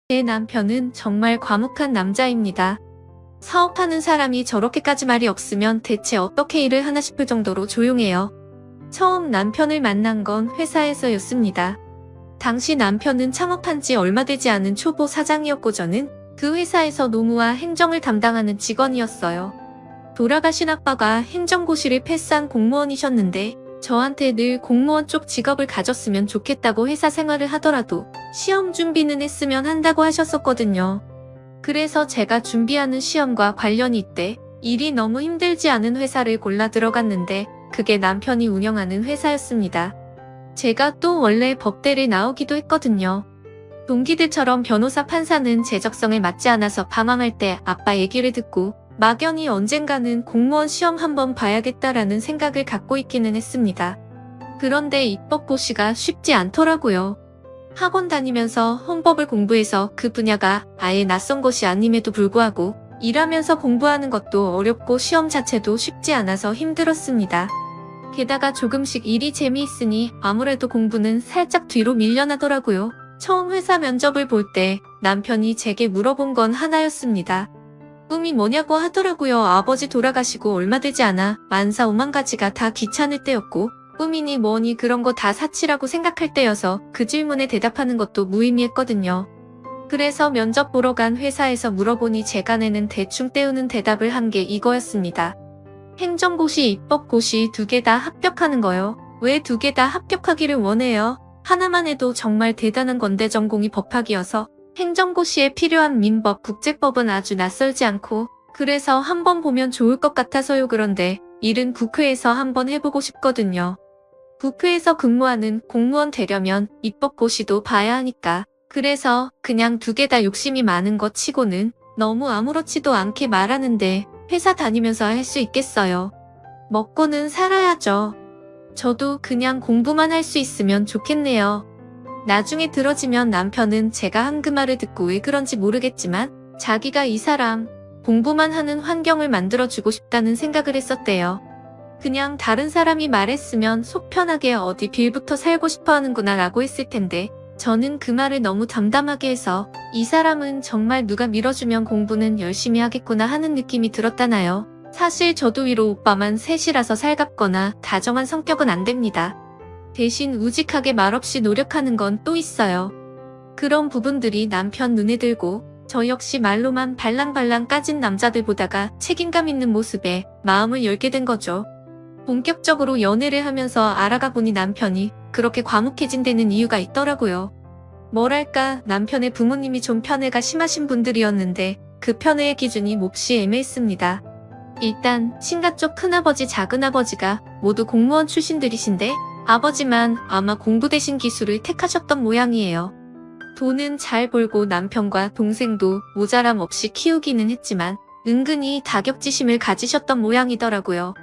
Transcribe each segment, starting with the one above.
제 남편은 정말 과묵한 남자입니다. 사업하는 사람이 저렇게까지 말이 없으면 대체 어떻게 일을 하나 싶을 정도로 조용해요. 처음 남편을 만난 건 회사에서였습니다. 당시 남편은 창업한 지 얼마 되지 않은 초보 사장이었고 저는 그 회사에서 노무와 행정을 담당하는 직원이었어요. 돌아가신 아빠가 행정고시를 패스한 공무원이셨는데 저한테 늘 공무원 쪽 직업을 가졌으면 좋겠다고 회사 생활을 하더라도 시험 준비는 했으면 한다고 하셨었거든요. 그래서 제가 준비하는 시험과 관련이 있대 일이 너무 힘들지 않은 회사를 골라 들어갔는데 그게 남편이 운영하는 회사였습니다. 제가 또 원래 법대를 나오기도 했거든요. 동기들처럼 변호사 판사는 제 적성에 맞지 않아서 방황할 때 아빠 얘기를 듣고 막연히 언젠가는 공무원 시험 한번 봐야겠다라는 생각을 갖고 있기는 했습니다. 그런데 입법고시가 쉽지 않더라고요. 학원 다니면서 헌법을 공부해서 그 분야가 아예 낯선 것이 아님에도 불구하고 일하면서 공부하는 것도 어렵고 시험 자체도 쉽지 않아서 힘들었습니다. 게다가 조금씩 일이 재미있으니 아무래도 공부는 살짝 뒤로 밀려나더라고요. 처음 회사 면접을 볼 때 남편이 제게 물어본 건 하나였습니다. 꿈이 뭐냐고 하더라고요. 아버지 돌아가시고 얼마 되지 않아 만사 오만 가지가 다 귀찮을 때였고 꿈이니 뭐니 그런 거 다 사치라고 생각할 때여서 그 질문에 대답하는 것도 무의미했거든요. 그래서 면접 보러 간 회사에서 물어보니 제가 내는 대충 때우는 대답을 한 게 이거였습니다. 행정고시, 입법고시 2개 다 합격하는 거요. 왜 2개 다 합격하기를 원해요? 하나만 해도 정말 대단한 건데 전공이 법학이어서 행정고시에 필요한 민법, 국제법은 아주 낯설지 않고 그래서 한번 보면 좋을 것 같아서요. 그런데 일은 국회에서 한번 해보고 싶거든요. 국회에서 근무하는 공무원 되려면 입법고시도 봐야 하니까 그래서 그냥 2개 다 욕심이 많은 것 치고는 너무 아무렇지도 않게 말하는데 회사 다니면서 할 수 있겠어요. 먹고는 살아야죠. 저도 그냥 공부만 할 수 있으면 좋겠네요. 나중에 들어지면 남편은 제가 한 그 말을 듣고 왜 그런지 모르겠지만 자기가 이 사람 공부만 하는 환경을 만들어주고 싶다는 생각을 했었대요. 그냥 다른 사람이 말했으면 속 편하게 어디 빌부터 살고 싶어 하는구나 라고 했을 텐데 저는 그 말을 너무 담담하게 해서 이 사람은 정말 누가 밀어주면 공부는 열심히 하겠구나 하는 느낌이 들었다나요. 사실 저도 위로 오빠만 셋이라서 살갑거나 다정한 성격은 안 됩니다. 대신 우직하게 말없이 노력하는 건 또 있어요. 그런 부분들이 남편 눈에 들고 저 역시 말로만 발랑발랑 까진 남자들 보다가 책임감 있는 모습에 마음을 열게 된 거죠. 본격적으로 연애를 하면서 알아가 보니 남편이 그렇게 과묵해진 데는 이유가 있더라고요. 뭐랄까 남편의 부모님이 좀 편애가 심하신 분들이었는데 그 편애의 기준이 몹시 애매했습니다. 일단 친가 쪽 큰아버지 작은아버지가 모두 공무원 출신들이신데 아버지만 아마 공부 대신 기술을 택하셨던 모양이에요. 돈은 잘 벌고 남편과 동생도 모자람 없이 키우기는 했지만 은근히 다격지심을 가지셨던 모양이더라고요.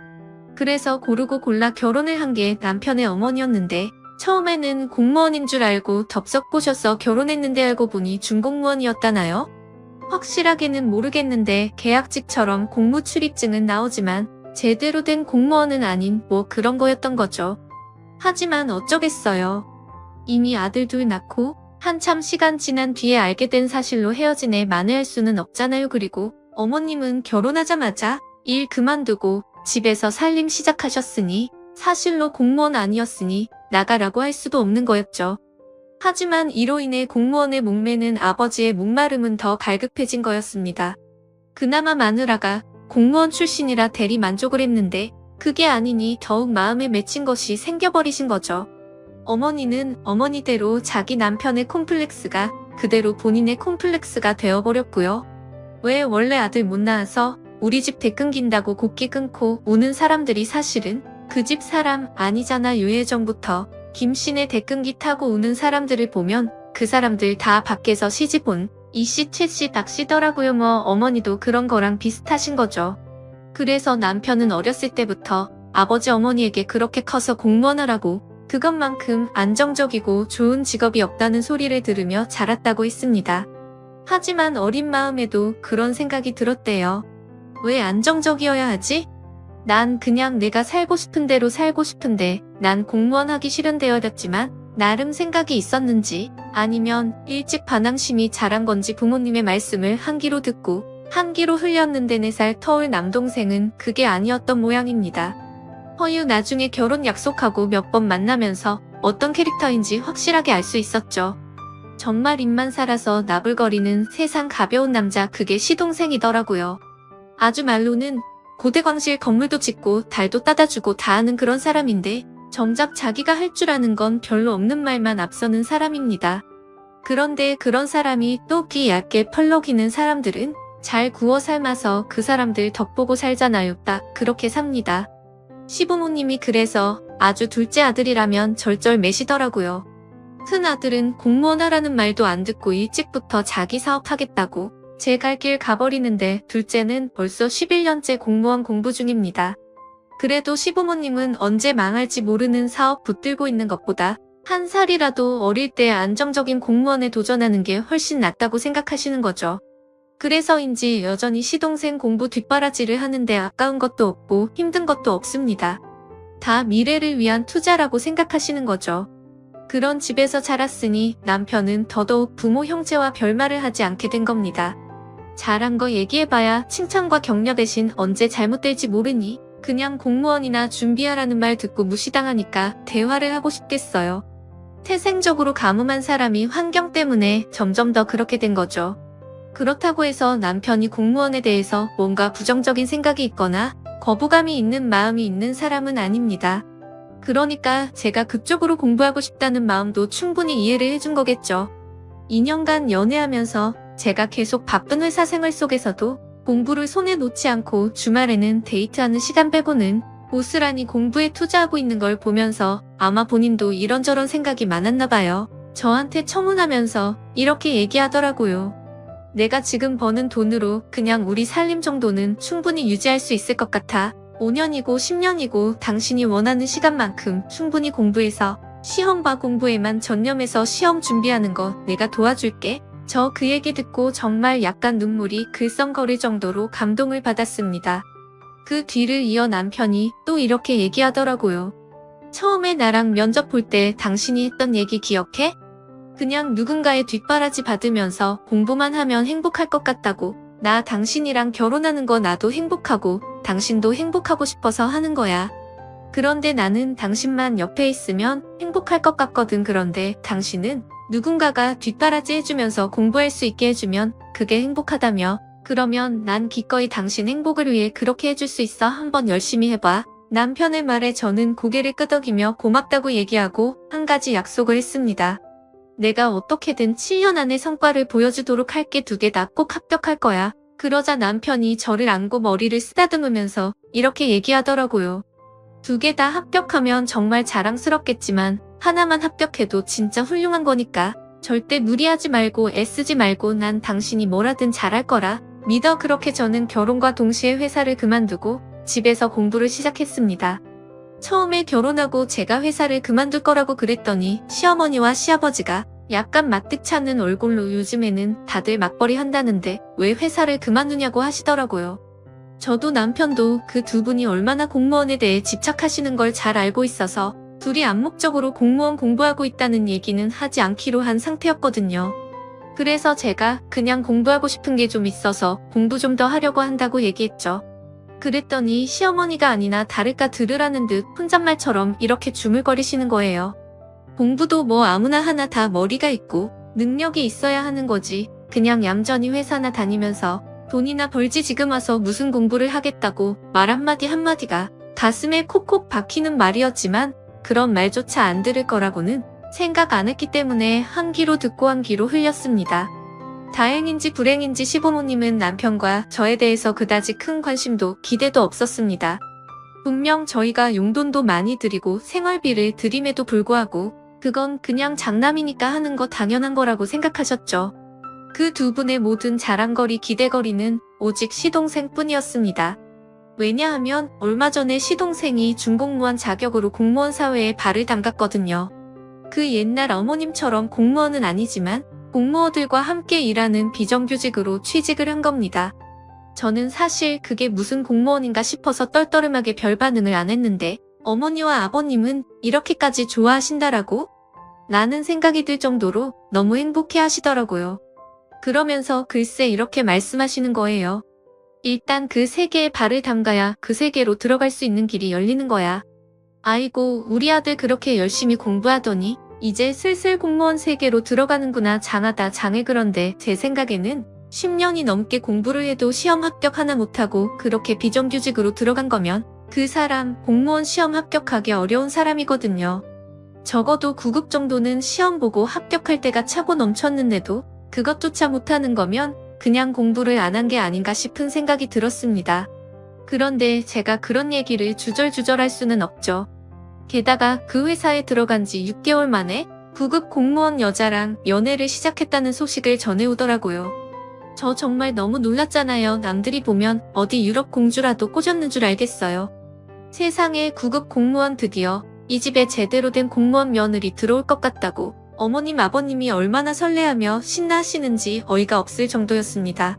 그래서 고르고 골라 결혼을 한 게 남편의 어머니였는데 처음에는 공무원인 줄 알고 덥석 꼬셔서 결혼했는데 알고 보니 준공무원이었다나요? 확실하게는 모르겠는데 계약직처럼 공무 출입증은 나오지만 제대로 된 공무원은 아닌 뭐 그런 거였던 거죠. 하지만 어쩌겠어요. 이미 아들 둘 낳고 한참 시간 지난 뒤에 알게 된 사실로 헤어진 애 만회할 수는 없잖아요. 그리고 어머님은 결혼하자마자 일 그만두고 집에서 살림 시작하셨으니 사실로 공무원 아니었으니 나가라고 할 수도 없는 거였죠. 하지만 이로 인해 공무원의 목매는 아버지의 목마름은 더 갈급해진 거였습니다. 그나마 마누라가 공무원 출신이라 대리 만족을 했는데 그게 아니니 더욱 마음에 맺힌 것이 생겨버리신 거죠. 어머니는 어머니대로 자기 남편의 콤플렉스가 그대로 본인의 콤플렉스가 되어버렸고요. 왜 원래 아들 못 낳아서 우리 집 대 끊긴다고 곡기 끊고 우는 사람들이 사실은 그 집 사람 아니잖아요. 예전부터 김씨네 대끈기 타고 우는 사람들을 보면 그 사람들 다 밖에서 시집 온 이씨 최씨 닥씨더라고요. 뭐 어머니도 그런 거랑 비슷하신 거죠. 그래서 남편은 어렸을 때부터 아버지 어머니에게 그렇게 커서 공무원 하라고 그것만큼 안정적이고 좋은 직업이 없다는 소리를 들으며 자랐다고 했습니다. 하지만 어린 마음에도 그런 생각이 들었대요. 왜 안정적이어야 하지? 난 그냥 내가 살고 싶은 대로 살고 싶은데 난 공무원 하기 싫은데였지만 나름 생각이 있었는지 아니면 일찍 반항심이 자란 건지 부모님의 말씀을 한 귀로 듣고 한 귀로 흘렸는데 4살 터울 남동생은 그게 아니었던 모양입니다. 허유 나중에 결혼 약속하고 몇 번 만나면서 어떤 캐릭터인지 확실하게 알 수 있었죠. 정말 입만 살아서 나불거리는 세상 가벼운 남자, 그게 시동생이더라고요. 아주 말로는 고대광실 건물도 짓고 달도 따다주고 다 하는 그런 사람인데 정작 자기가 할 줄 아는 건 별로 없는 말만 앞서는 사람입니다. 그런데 그런 사람이 또 귀 얇게 펄럭이는 사람들은 잘 구워 삶아서 그 사람들 덕보고 살잖아요. 딱 그렇게 삽니다. 시부모님이 그래서 아주 둘째 아들이라면 절절 매시더라고요. 큰 아들은 공무원 하라는 말도 안 듣고 일찍부터 자기 사업하겠다고 제 갈 길 가버리는데 둘째는 벌써 11년째 공무원 공부 중입니다. 그래도 시부모님은 언제 망할지 모르는 사업 붙들고 있는 것보다 한 살이라도 어릴 때 안정적인 공무원에 도전하는 게 훨씬 낫다고 생각하시는 거죠. 그래서인지 여전히 시동생 공부 뒷바라지를 하는데 아까운 것도 없고 힘든 것도 없습니다. 다 미래를 위한 투자라고 생각하시는 거죠. 그런 집에서 자랐으니 남편은 더더욱 부모 형제와 별말을 하지 않게 된 겁니다. 잘한 거 얘기해봐야 칭찬과 격려 대신 언제 잘못될지 모르니 그냥 공무원이나 준비하라는 말 듣고 무시당하니까 대화를 하고 싶겠어요. 태생적으로 가뭄한 사람이 환경 때문에 점점 더 그렇게 된 거죠. 그렇다고 해서 남편이 공무원에 대해서 뭔가 부정적인 생각이 있거나 거부감이 있는 마음이 있는 사람은 아닙니다. 그러니까 제가 그쪽으로 공부하고 싶다는 마음도 충분히 이해를 해준 거겠죠. 2년간 연애하면서 제가 계속 바쁜 회사 생활 속에서도 공부를 손에 놓지 않고 주말에는 데이트하는 시간 빼고는 고스란히 공부에 투자하고 있는 걸 보면서 아마 본인도 이런저런 생각이 많았나 봐요. 저한테 청혼하면서 이렇게 얘기하더라고요. 내가 지금 버는 돈으로 그냥 우리 살림 정도는 충분히 유지할 수 있을 것 같아. 5년이고 10년이고 당신이 원하는 시간만큼 충분히 공부해서 시험과 공부에만 전념해서 시험 준비하는 거 내가 도와줄게. 저 그 얘기 듣고 정말 약간 눈물이 글썽거릴 정도로 감동을 받았습니다. 그 뒤를 이어 남편이 또 이렇게 얘기하더라고요. 처음에 나랑 면접 볼 때 당신이 했던 얘기 기억해? 그냥 누군가의 뒷바라지 받으면서 공부만 하면 행복할 것 같다고. 나 당신이랑 결혼하는 거 나도 행복하고 당신도 행복하고 싶어서 하는 거야. 그런데 나는 당신만 옆에 있으면 행복할 것 같거든. 그런데 당신은 누군가가 뒷바라지 해주면서 공부할 수 있게 해주면 그게 행복하다며. 그러면 난 기꺼이 당신 행복을 위해 그렇게 해줄 수 있어. 한번 열심히 해봐. 남편의 말에 저는 고개를 끄덕이며 고맙다고 얘기하고 한 가지 약속을 했습니다. 내가 어떻게든 7년 안에 성과를 보여주도록 할게. 2개 다 꼭 합격할 거야. 그러자 남편이 저를 안고 머리를 쓰다듬으면서 이렇게 얘기하더라고요. 2개 다 합격하면 정말 자랑스럽겠지만 하나만 합격해도 진짜 훌륭한 거니까 절대 무리하지 말고 애쓰지 말고 난 당신이 뭐라든 잘할 거라 믿어. 그렇게 저는 결혼과 동시에 회사를 그만두고 집에서 공부를 시작했습니다. 처음에 결혼하고 제가 회사를 그만둘 거라고 그랬더니 시어머니와 시아버지가 약간 마뜩찮은 얼굴로 요즘에는 다들 맞벌이 한다는데 왜 회사를 그만두냐고 하시더라고요. 저도 남편도 그 두 분이 얼마나 공무원에 대해 집착하시는 걸 잘 알고 있어서 둘이 암묵적으로 공무원 공부하고 있다는 얘기는 하지 않기로 한 상태였거든요. 그래서 제가 그냥 공부하고 싶은 게 좀 있어서 공부 좀 더 하려고 한다고 얘기했죠. 그랬더니 시어머니가 아니나 다를까 들으라는 듯 혼잣말처럼 이렇게 주물거리시는 거예요. 공부도 뭐 아무나 하나 다 머리가 있고 능력이 있어야 하는 거지. 그냥 얌전히 회사나 다니면서 돈이나 벌지 지금 와서 무슨 공부를 하겠다고. 말 한마디 한마디가 가슴에 콕콕 박히는 말이었지만 그런 말조차 안 들을 거라고는 생각 안 했기 때문에 한 귀로 듣고 한 귀로 흘렸습니다. 다행인지 불행인지 시부모님은 남편과 저에 대해서 그다지 큰 관심도 기대도 없었습니다. 분명 저희가 용돈도 많이 드리고 생활비를 드림에도 불구하고 그건 그냥 장남이니까 하는 거 당연한 거라고 생각하셨죠. 그 두 분의 모든 자랑거리 기대거리는 오직 시동생 뿐이었습니다. 왜냐하면 얼마 전에 시동생이 준공무원 자격으로 공무원 사회에 발을 담갔거든요. 그 옛날 어머님처럼 공무원은 아니지만 공무원들과 함께 일하는 비정규직으로 취직을 한 겁니다. 저는 사실 그게 무슨 공무원인가 싶어서 떨떠름하게 별 반응을 안 했는데 어머니와 아버님은 이렇게까지 좋아하신다라고? 라는 생각이 들 정도로 너무 행복해 하시더라고요. 그러면서 글쎄 이렇게 말씀하시는 거예요. 일단 그 세계에 발을 담가야 그 세계로 들어갈 수 있는 길이 열리는 거야. 아이고, 우리 아들 그렇게 열심히 공부하더니 이제 슬슬 공무원 세계로 들어가는구나. 장하다 장해. 그런데 제 생각에는 10년이 넘게 공부를 해도 시험 합격 하나 못하고 그렇게 비정규직으로 들어간 거면 그 사람 공무원 시험 합격하기 어려운 사람이거든요. 적어도 9급 정도는 시험 보고 합격할 때가 차고 넘쳤는데도 그것조차 못하는 거면 그냥 공부를 안 한 게 아닌가 싶은 생각이 들었습니다. 그런데 제가 그런 얘기를 주절주절 할 수는 없죠. 게다가 그 회사에 들어간 지 6개월 만에 9급 공무원 여자랑 연애를 시작했다는 소식을 전해오더라고요. 저 정말 너무 놀랐잖아요. 남들이 보면 어디 유럽 공주라도 꼬셨는 줄 알겠어요. 세상에 9급 공무원 드디어 이 집에 제대로 된 공무원 며느리 들어올 것 같다고 어머님 아버님이 얼마나 설레하며 신나하시는지 어이가 없을 정도였습니다.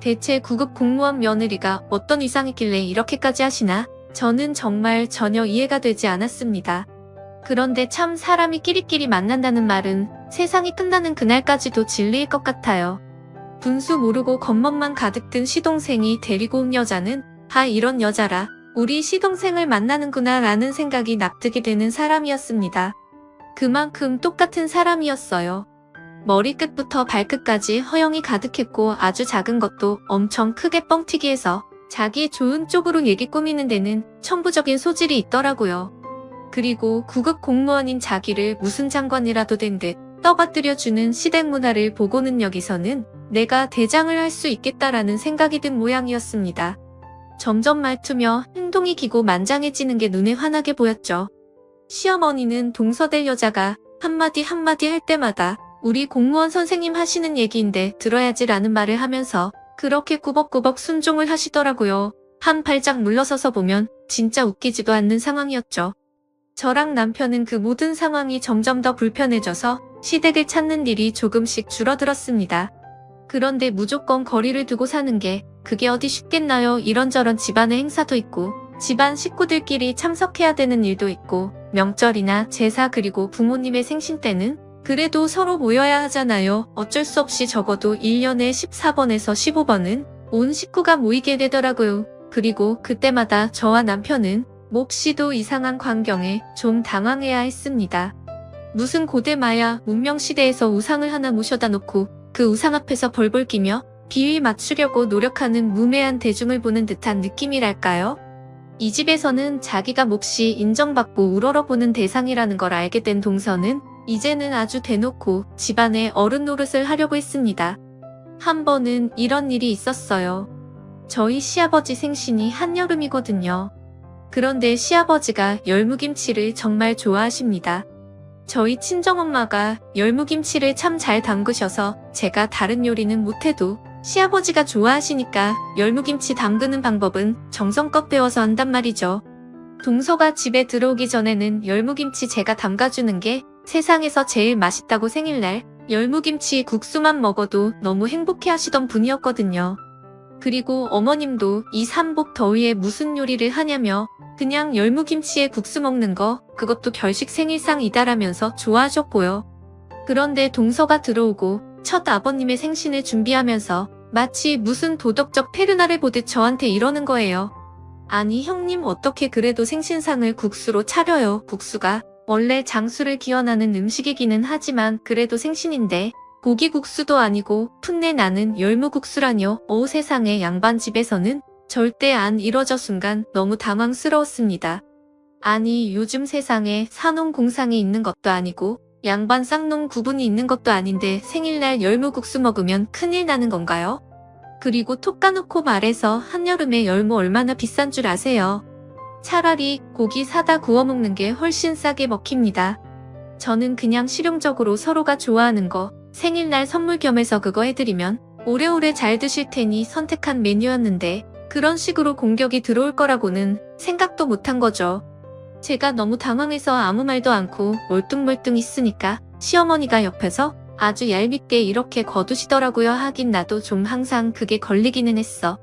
대체 9급 공무원 며느리가 어떤 위상이길래 이렇게까지 하시나? 저는 정말 전혀 이해가 되지 않았습니다. 그런데 참 사람이 끼리끼리 만난다는 말은 세상이 끝나는 그날까지도 진리일 것 같아요. 분수 모르고 겉멋만 가득 든 시동생이 데리고 온 여자는 이런 여자라 우리 시동생을 만나는구나 라는 생각이 납득이 되는 사람이었습니다. 그만큼 똑같은 사람이었어요. 머리끝부터 발끝까지 허영이 가득했고 아주 작은 것도 엄청 크게 뻥튀기해서 자기 좋은 쪽으로 얘기 꾸미는 데는 천부적인 소질이 있더라고요. 그리고 9급 공무원인 자기를 무슨 장관이라도 된 듯 떠받들여주는 시댁 문화를 보고는 여기서는 내가 대장을 할 수 있겠다라는 생각이 든 모양이었습니다. 점점 말투며 행동이 기고 만장해지는 게 눈에 환하게 보였죠. 시어머니는 동서될 여자가 한마디 한마디 할 때마다 우리 공무원 선생님 하시는 얘기인데 들어야지라는 말을 하면서 그렇게 꾸벅꾸벅 순종을 하시더라고요. 한 발짝 물러서서 보면 진짜 웃기지도 않는 상황이었죠. 저랑 남편은 그 모든 상황이 점점 더 불편해져서 시댁을 찾는 일이 조금씩 줄어들었습니다. 그런데 무조건 거리를 두고 사는 게 그게 어디 쉽겠나요? 이런저런 집안의 행사도 있고 집안 식구들끼리 참석해야 되는 일도 있고 명절이나 제사 그리고 부모님의 생신 때는 그래도 서로 모여야 하잖아요. 어쩔 수 없이 적어도 1년에 14번에서 15번은 온 식구가 모이게 되더라고요. 그리고 그때마다 저와 남편은 몹시도 이상한 광경에 좀 당황해야 했습니다. 무슨 고대마야 문명시대에서 우상을 하나 모셔다 놓고 그 우상 앞에서 벌벌 끼며 비위 맞추려고 노력하는 무매한 대중을 보는 듯한 느낌이랄까요? 이 집에서는 자기가 몹시 인정받고 우러러보는 대상이라는 걸 알게 된 동서는 이제는 아주 대놓고 집안의 어른 노릇을 하려고 했습니다. 한 번은 이런 일이 있었어요. 저희 시아버지 생신이 한여름이거든요. 그런데 시아버지가 열무김치를 정말 좋아하십니다. 저희 친정엄마가 열무김치를 참 잘 담그셔서 제가 다른 요리는 못해도 시아버지가 좋아하시니까 열무김치 담그는 방법은 정성껏 배워서 한단 말이죠. 동서가 집에 들어오기 전에는 열무김치 제가 담가주는 게 세상에서 제일 맛있다고 생일날 열무김치 국수만 먹어도 너무 행복해 하시던 분이었거든요. 그리고 어머님도 이 삼복 더위에 무슨 요리를 하냐며 그냥 열무김치에 국수 먹는 거 그것도 결식 생일상이다라면서 좋아하셨고요. 그런데 동서가 들어오고 첫 아버님의 생신을 준비하면서 마치 무슨 도덕적 페르나를 보듯 저한테 이러는 거예요. 아니 형님 어떻게 그래도 생신상을 국수로 차려요. 국수가 원래 장수를 기원하는 음식이기는 하지만 그래도 생신인데 고기국수도 아니고 풋내 나는 열무국수라뇨. 세상에 양반 집에서는 절대 안 이뤄져 순간 너무 당황스러웠습니다. 아니 요즘 세상에 산농공상이 있는 것도 아니고 양반 쌍농 구분이 있는 것도 아닌데 생일날 열무국수 먹으면 큰일 나는 건가요? 그리고 톡 까놓고 말해서 한여름에 열무 얼마나 비싼 줄 아세요? 차라리 고기 사다 구워 먹는 게 훨씬 싸게 먹힙니다. 저는 그냥 실용적으로 서로가 좋아하는 거 생일날 선물 겸해서 그거 해드리면 오래오래 잘 드실 테니 선택한 메뉴였는데 그런 식으로 공격이 들어올 거라고는 생각도 못한 거죠. 제가 너무 당황해서 아무 말도 않고 멀뚱멀뚱 있으니까 시어머니가 옆에서 아주 얄밉게 이렇게 거두시더라고요. 하긴 나도 좀 항상 그게 걸리기는 했어.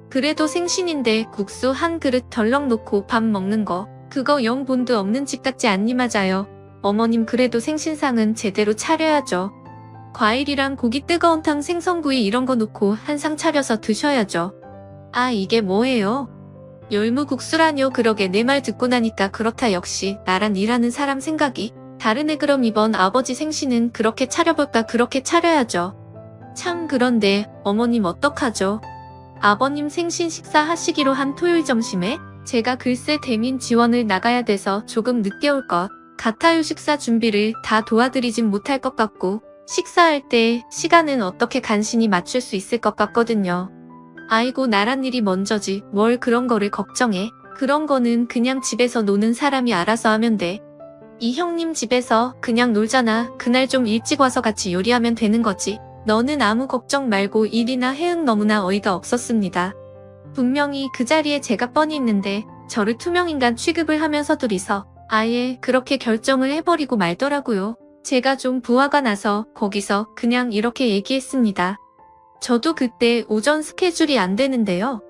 그래도 생신인데 국수 한 그릇 덜렁 놓고 밥 먹는 거 그거 영 본드 없는 집 같지 않니? 맞아요. 어머님 그래도 생신상은 제대로 차려야죠. 과일이랑 고기 뜨거운 탕 생선구이 이런 거 놓고 한 상 차려서 드셔야죠. 아 이게 뭐예요? 열무국수라뇨. 그러게 내 말 듣고 나니까 그렇다. 역시 나란 일하는 사람 생각이 다르네. 그럼 이번 아버지 생신은 그렇게 차려볼까? 그렇게 차려야죠. 참 그런데 어머님 어떡하죠? 아버님 생신 식사 하시기로 한 토요일 점심에 제가 글쎄 대민 지원을 나가야 돼서 조금 늦게 올 것 같아요. 식사 준비를 다 도와드리진 못할 것 같고 식사할 때 시간은 어떻게 간신히 맞출 수 있을 것 같거든요. 아이고 나란 일이 먼저지 뭘 그런 거를 걱정해. 그런 거는 그냥 집에서 노는 사람이 알아서 하면 돼. 이 형님 집에서 그냥 놀잖아. 그날 좀 일찍 와서 같이 요리하면 되는 거지. 너는 아무 걱정 말고 일이나 해응. 너무나 어이가 없었습니다. 분명히 그 자리에 제가 뻔히 있는데 저를 투명인간 취급을 하면서 둘이서 아예 그렇게 결정을 해버리고 말더라고요. 제가 좀 부화가 나서 거기서 그냥 이렇게 얘기했습니다. 저도 그때 오전 스케줄이 안 되는데요.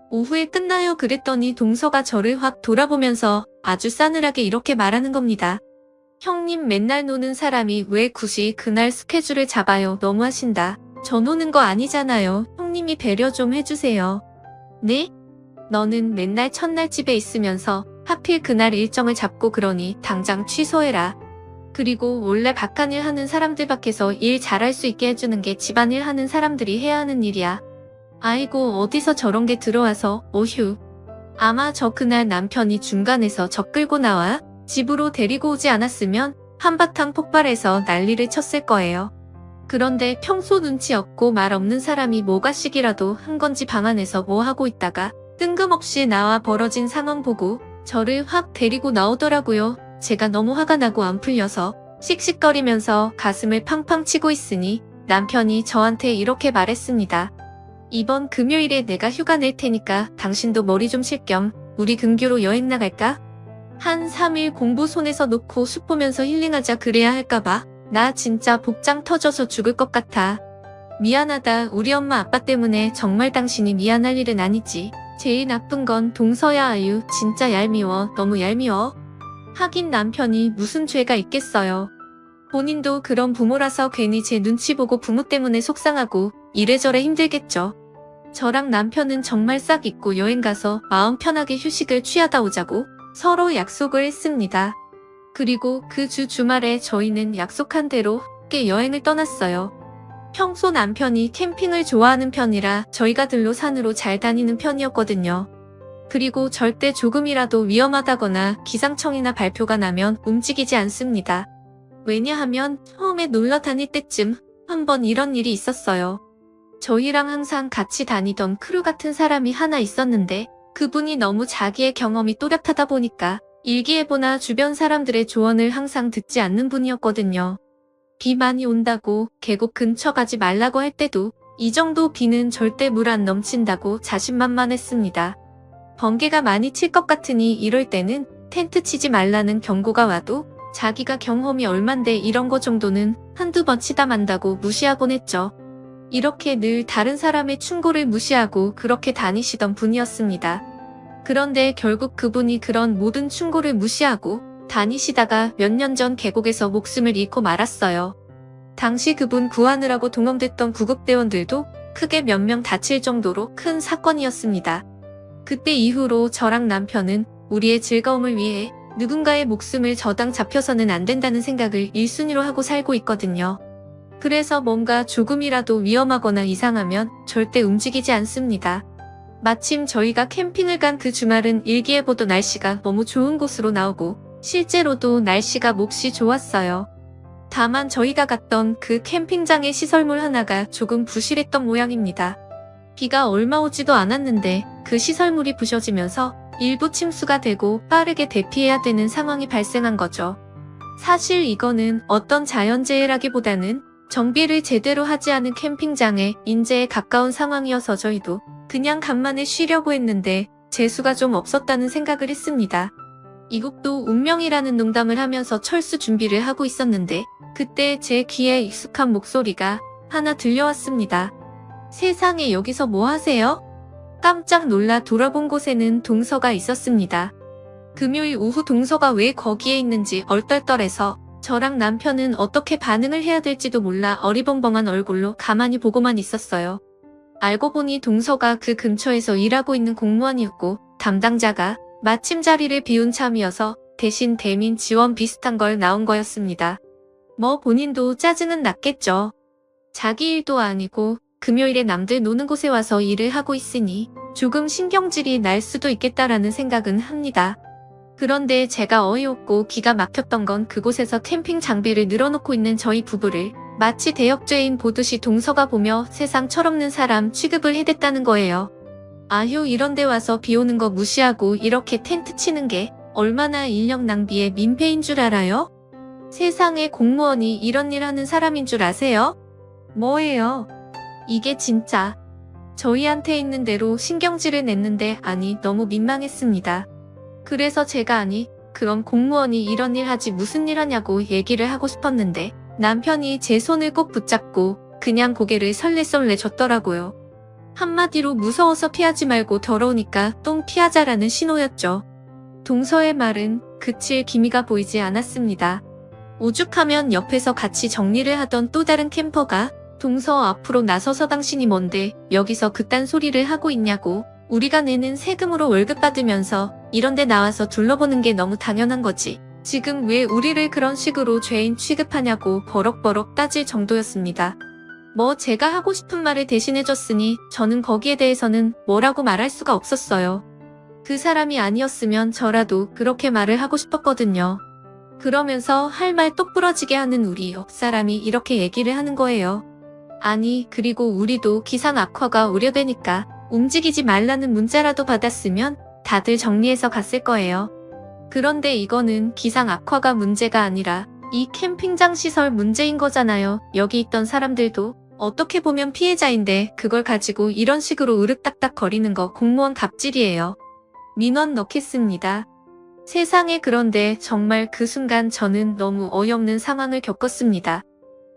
오후에 끝나요. 그랬더니 동서가 저를 확 돌아보면서 아주 싸늘하게 이렇게 말하는 겁니다. 형님 맨날 노는 사람이 왜 굳이 그날 스케줄을 잡아요. 너무하신다. 저 노는 거 아니잖아요. 형님이 배려 좀 해주세요. 네? 너는 맨날 첫날 집에 있으면서 하필 그날 일정을 잡고 그러니 당장 취소해라. 그리고 원래 바깥일 하는 사람들 밖에서 일 잘할 수 있게 해주는 게 집안일 하는 사람들이 해야 하는 일이야. 아이고 어디서 저런 게 들어와서. 오휴. 아마 저 그날 남편이 중간에서 저 끌고 나와 집으로 데리고 오지 않았으면 한바탕 폭발해서 난리를 쳤을 거예요. 그런데 평소 눈치 없고 말 없는 사람이 뭐가씩이라도 한 건지 방 안에서 뭐 하고 있다가 뜬금없이 나와 벌어진 상황 보고 저를 확 데리고 나오더라고요. 제가 너무 화가 나고 안 풀려서 씩씩거리면서 가슴을 팡팡 치고 있으니 남편이 저한테 이렇게 말했습니다. 이번 금요일에 내가 휴가 낼 테니까 당신도 머리 좀 쉴 겸 우리 근교로 여행 나갈까? 한 3일 공부 손에서 놓고 숲 보면서 힐링하자. 그래야 할까봐. 나 진짜 복장 터져서 죽을 것 같아. 미안하다. 우리 엄마 아빠 때문에 정말 당신이 미안할 일은 아니지. 제일 나쁜 건 동서야. 아유 진짜 얄미워. 너무 얄미워. 하긴 남편이 무슨 죄가 있겠어요. 본인도 그런 부모라서 괜히 제 눈치 보고 부모 때문에 속상하고 이래저래 힘들겠죠. 저랑 남편은 정말 싹 잊고 여행 가서 마음 편하게 휴식을 취하다 오자고 서로 약속을 했습니다. 그리고 그 주말에 저희는 약속한 대로 함께 여행을 떠났어요. 평소 남편이 캠핑을 좋아하는 편이라 저희가 들로 산으로 잘 다니는 편이었거든요. 그리고 절대 조금이라도 위험하다거나 기상청이나 발표가 나면 움직이지 않습니다. 왜냐하면 처음에 놀러 다닐 때쯤 한번 이런 일이 있었어요. 저희랑 항상 같이 다니던 크루 같은 사람이 하나 있었는데 그분이 너무 자기의 경험이 또렷하다 보니까 일기예보나 주변 사람들의 조언을 항상 듣지 않는 분이었거든요. 비 많이 온다고 계곡 근처 가지 말라고 할 때도 이 정도 비는 절대 물 안 넘친다고 자신만만했습니다. 번개가 많이 칠 것 같으니 이럴 때는 텐트 치지 말라는 경고가 와도 자기가 경험이 얼만데 이런 거 정도는 한두 번 치다 만다고 무시하곤 했죠. 이렇게 늘 다른 사람의 충고를 무시하고 그렇게 다니시던 분이었습니다. 그런데 결국 그분이 그런 모든 충고를 무시하고 다니시다가 몇 년 전 계곡에서 목숨을 잃고 말았어요. 당시 그분 구하느라고 동원됐던 구급대원들도 크게 몇 명 다칠 정도로 큰 사건이었습니다. 그때 이후로 저랑 남편은 우리의 즐거움을 위해 누군가의 목숨을 저당 잡혀서는 안 된다는 생각을 1순위로 하고 살고 있거든요. 그래서 뭔가 조금이라도 위험하거나 이상하면 절대 움직이지 않습니다. 마침 저희가 캠핑을 간 그 주말은 일기예보도 날씨가 너무 좋은 곳으로 나오고 실제로도 날씨가 몹시 좋았어요. 다만 저희가 갔던 그 캠핑장의 시설물 하나가 조금 부실했던 모양입니다. 비가 얼마 오지도 않았는데 그 시설물이 부셔지면서 일부 침수가 되고 빠르게 대피해야 되는 상황이 발생한 거죠. 사실 이거는 어떤 자연재해라기보다는 정비를 제대로 하지 않은 캠핑장의 인재에 가까운 상황이어서 저희도 그냥 간만에 쉬려고 했는데 재수가 좀 없었다는 생각을 했습니다. 이국도 운명이라는 농담을 하면서 철수 준비를 하고 있었는데 그때 제 귀에 익숙한 목소리가 하나 들려왔습니다. 세상에 여기서 뭐 하세요? 깜짝 놀라 돌아본 곳에는 동서가 있었습니다. 금요일 오후 동서가 왜 거기에 있는지 얼떨떨해서 저랑 남편은 어떻게 반응을 해야 될지도 몰라 어리벙벙한 얼굴로 가만히 보고만 있었어요. 알고 보니 동서가 그 근처에서 일하고 있는 공무원이었고 담당자가 마침 자리를 비운 참이어서 대신 대민 지원 비슷한 걸 나온 거였습니다. 뭐 본인도 짜증은 났겠죠. 자기 일도 아니고 금요일에 남들 노는 곳에 와서 일을 하고 있으니 조금 신경질이 날 수도 있겠다라는 생각은 합니다. 그런데 제가 어이없고 기가 막혔던 건 그곳에서 캠핑 장비를 늘어놓고 있는 저희 부부를 마치 대역죄인 보듯이 동서가 보며 세상 철없는 사람 취급을 해댔다는 거예요. 아휴, 이런데 와서 비 오는 거 무시하고 이렇게 텐트 치는 게 얼마나 인력 낭비의 민폐인 줄 알아요? 세상에 공무원이 이런 일 하는 사람인 줄 아세요? 뭐예요? 이게 진짜 저희한테 있는 대로 신경질을 냈는데 너무 민망했습니다. 그래서 제가 그럼 공무원이 이런 일 하지 무슨 일 하냐고 얘기를 하고 싶었는데 남편이 제 손을 꼭 붙잡고 그냥 고개를 설레설레 줬더라고요. 한마디로 무서워서 피하지 말고 더러우니까 똥 피하자라는 신호였죠. 동서의 말은 그칠 기미가 보이지 않았습니다. 오죽하면 옆에서 같이 정리를 하던 또 다른 캠퍼가 동서 앞으로 나서서 당신이 뭔데 여기서 그딴 소리를 하고 있냐고, 우리가 내는 세금으로 월급 받으면서 이런데 나와서 둘러보는 게 너무 당연한 거지. 지금 왜 우리를 그런 식으로 죄인 취급하냐고 버럭버럭 따질 정도였습니다. 뭐 제가 하고 싶은 말을 대신해줬으니 저는 거기에 대해서는 뭐라고 말할 수가 없었어요. 그 사람이 아니었으면 저라도 그렇게 말을 하고 싶었거든요. 그러면서 할 말 똑부러지게 하는 우리 옆 사람이 이렇게 얘기를 하는 거예요. 그리고 우리도 기상 악화가 우려되니까 움직이지 말라는 문자라도 받았으면 다들 정리해서 갔을 거예요. 그런데 이거는 기상 악화가 문제가 아니라 이 캠핑장 시설 문제인 거잖아요. 여기 있던 사람들도 어떻게 보면 피해자인데 그걸 가지고 이런 식으로 으르딱딱 거리는 거 공무원 갑질이에요. 민원 넣겠습니다. 세상에, 그런데 정말 그 순간 저는 너무 어이없는 상황을 겪었습니다.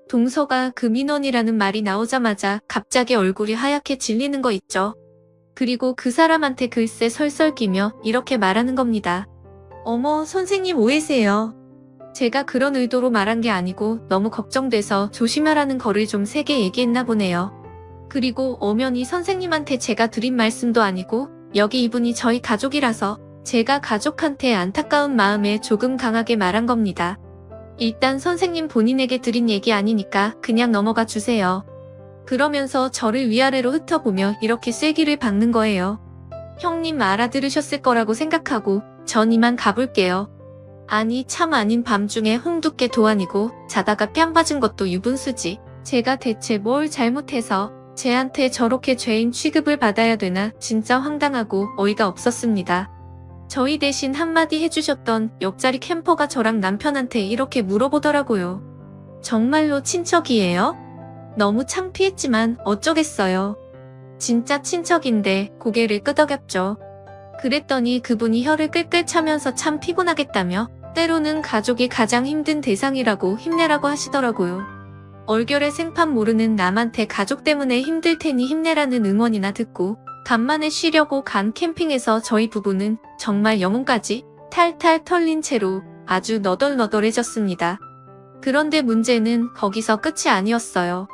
동서가 그 민원이라는 말이 나오자마자 갑자기 얼굴이 하얗게 질리는 거 있죠. 그리고 그 사람한테 글쎄 설설기며 이렇게 말하는 겁니다. 어머, 선생님 오해세요. 제가 그런 의도로 말한 게 아니고 너무 걱정돼서 조심하라는 거를 좀 세게 얘기했나 보네요. 그리고 엄연히 선생님한테 제가 드린 말씀도 아니고 여기 이분이 저희 가족이라서 제가 가족한테 안타까운 마음에 조금 강하게 말한 겁니다. 일단 선생님 본인에게 드린 얘기 아니니까 그냥 넘어가 주세요. 그러면서 저를 위아래로 흩어보며 이렇게 쐐기를 박는 거예요. 형님 알아들으셨을 거라고 생각하고 전 이만 가볼게요. 참 아닌 밤중에 홍두깨 도안이고 자다가 뺨 맞은 것도 유분수지. 제가 대체 뭘 잘못해서 쟤한테 저렇게 죄인 취급을 받아야 되나, 진짜 황당하고 어이가 없었습니다. 저희 대신 한마디 해주셨던 옆자리 캠퍼가 저랑 남편한테 이렇게 물어보더라고요. 정말로 친척이에요? 너무 창피했지만 어쩌겠어요. 진짜 친척인데 고개를 끄덕였죠. 그랬더니 그분이 혀를 끌끌 차면서 참 피곤하겠다며 때로는 가족이 가장 힘든 대상이라고 힘내라고 하시더라고요. 얼결에 생판 모르는 남한테 가족 때문에 힘들 테니 힘내라는 응원이나 듣고 간만에 쉬려고 간 캠핑에서 저희 부부는 정말 영혼까지 탈탈 털린 채로 아주 너덜너덜해졌습니다. 그런데 문제는 거기서 끝이 아니었어요.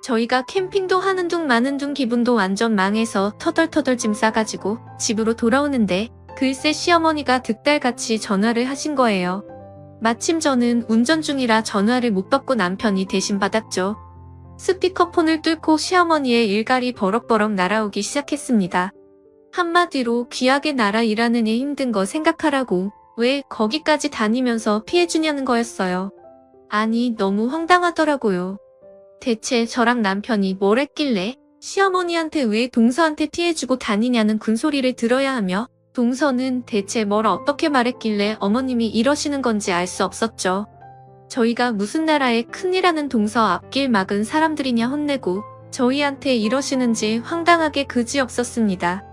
저희가 캠핑도 하는 둥 마는 둥 기분도 완전 망해서 터덜터덜 짐 싸가지고 집으로 돌아오는데 글쎄 시어머니가 득달같이 전화를 하신 거예요. 마침 저는 운전 중이라 전화를 못 받고 남편이 대신 받았죠. 스피커폰을 뚫고 시어머니의 일갈이 버럭버럭 날아오기 시작했습니다. 한마디로 귀하게 나라 일하느니 힘든 거 생각하라고, 왜 거기까지 다니면서 피해주냐는 거였어요. 너무 황당하더라고요. 대체 저랑 남편이 뭘 했길래 시어머니한테 왜 동서한테 피해주고 다니냐는 군소리를 들어야 하며, 동서는 대체 뭘 어떻게 말했길래 어머님이 이러시는 건지 알 수 없었죠. 저희가 무슨 나라의 큰일하는 동서 앞길 막은 사람들이냐 혼내고 저희한테 이러시는지 황당하게 그지없었습니다.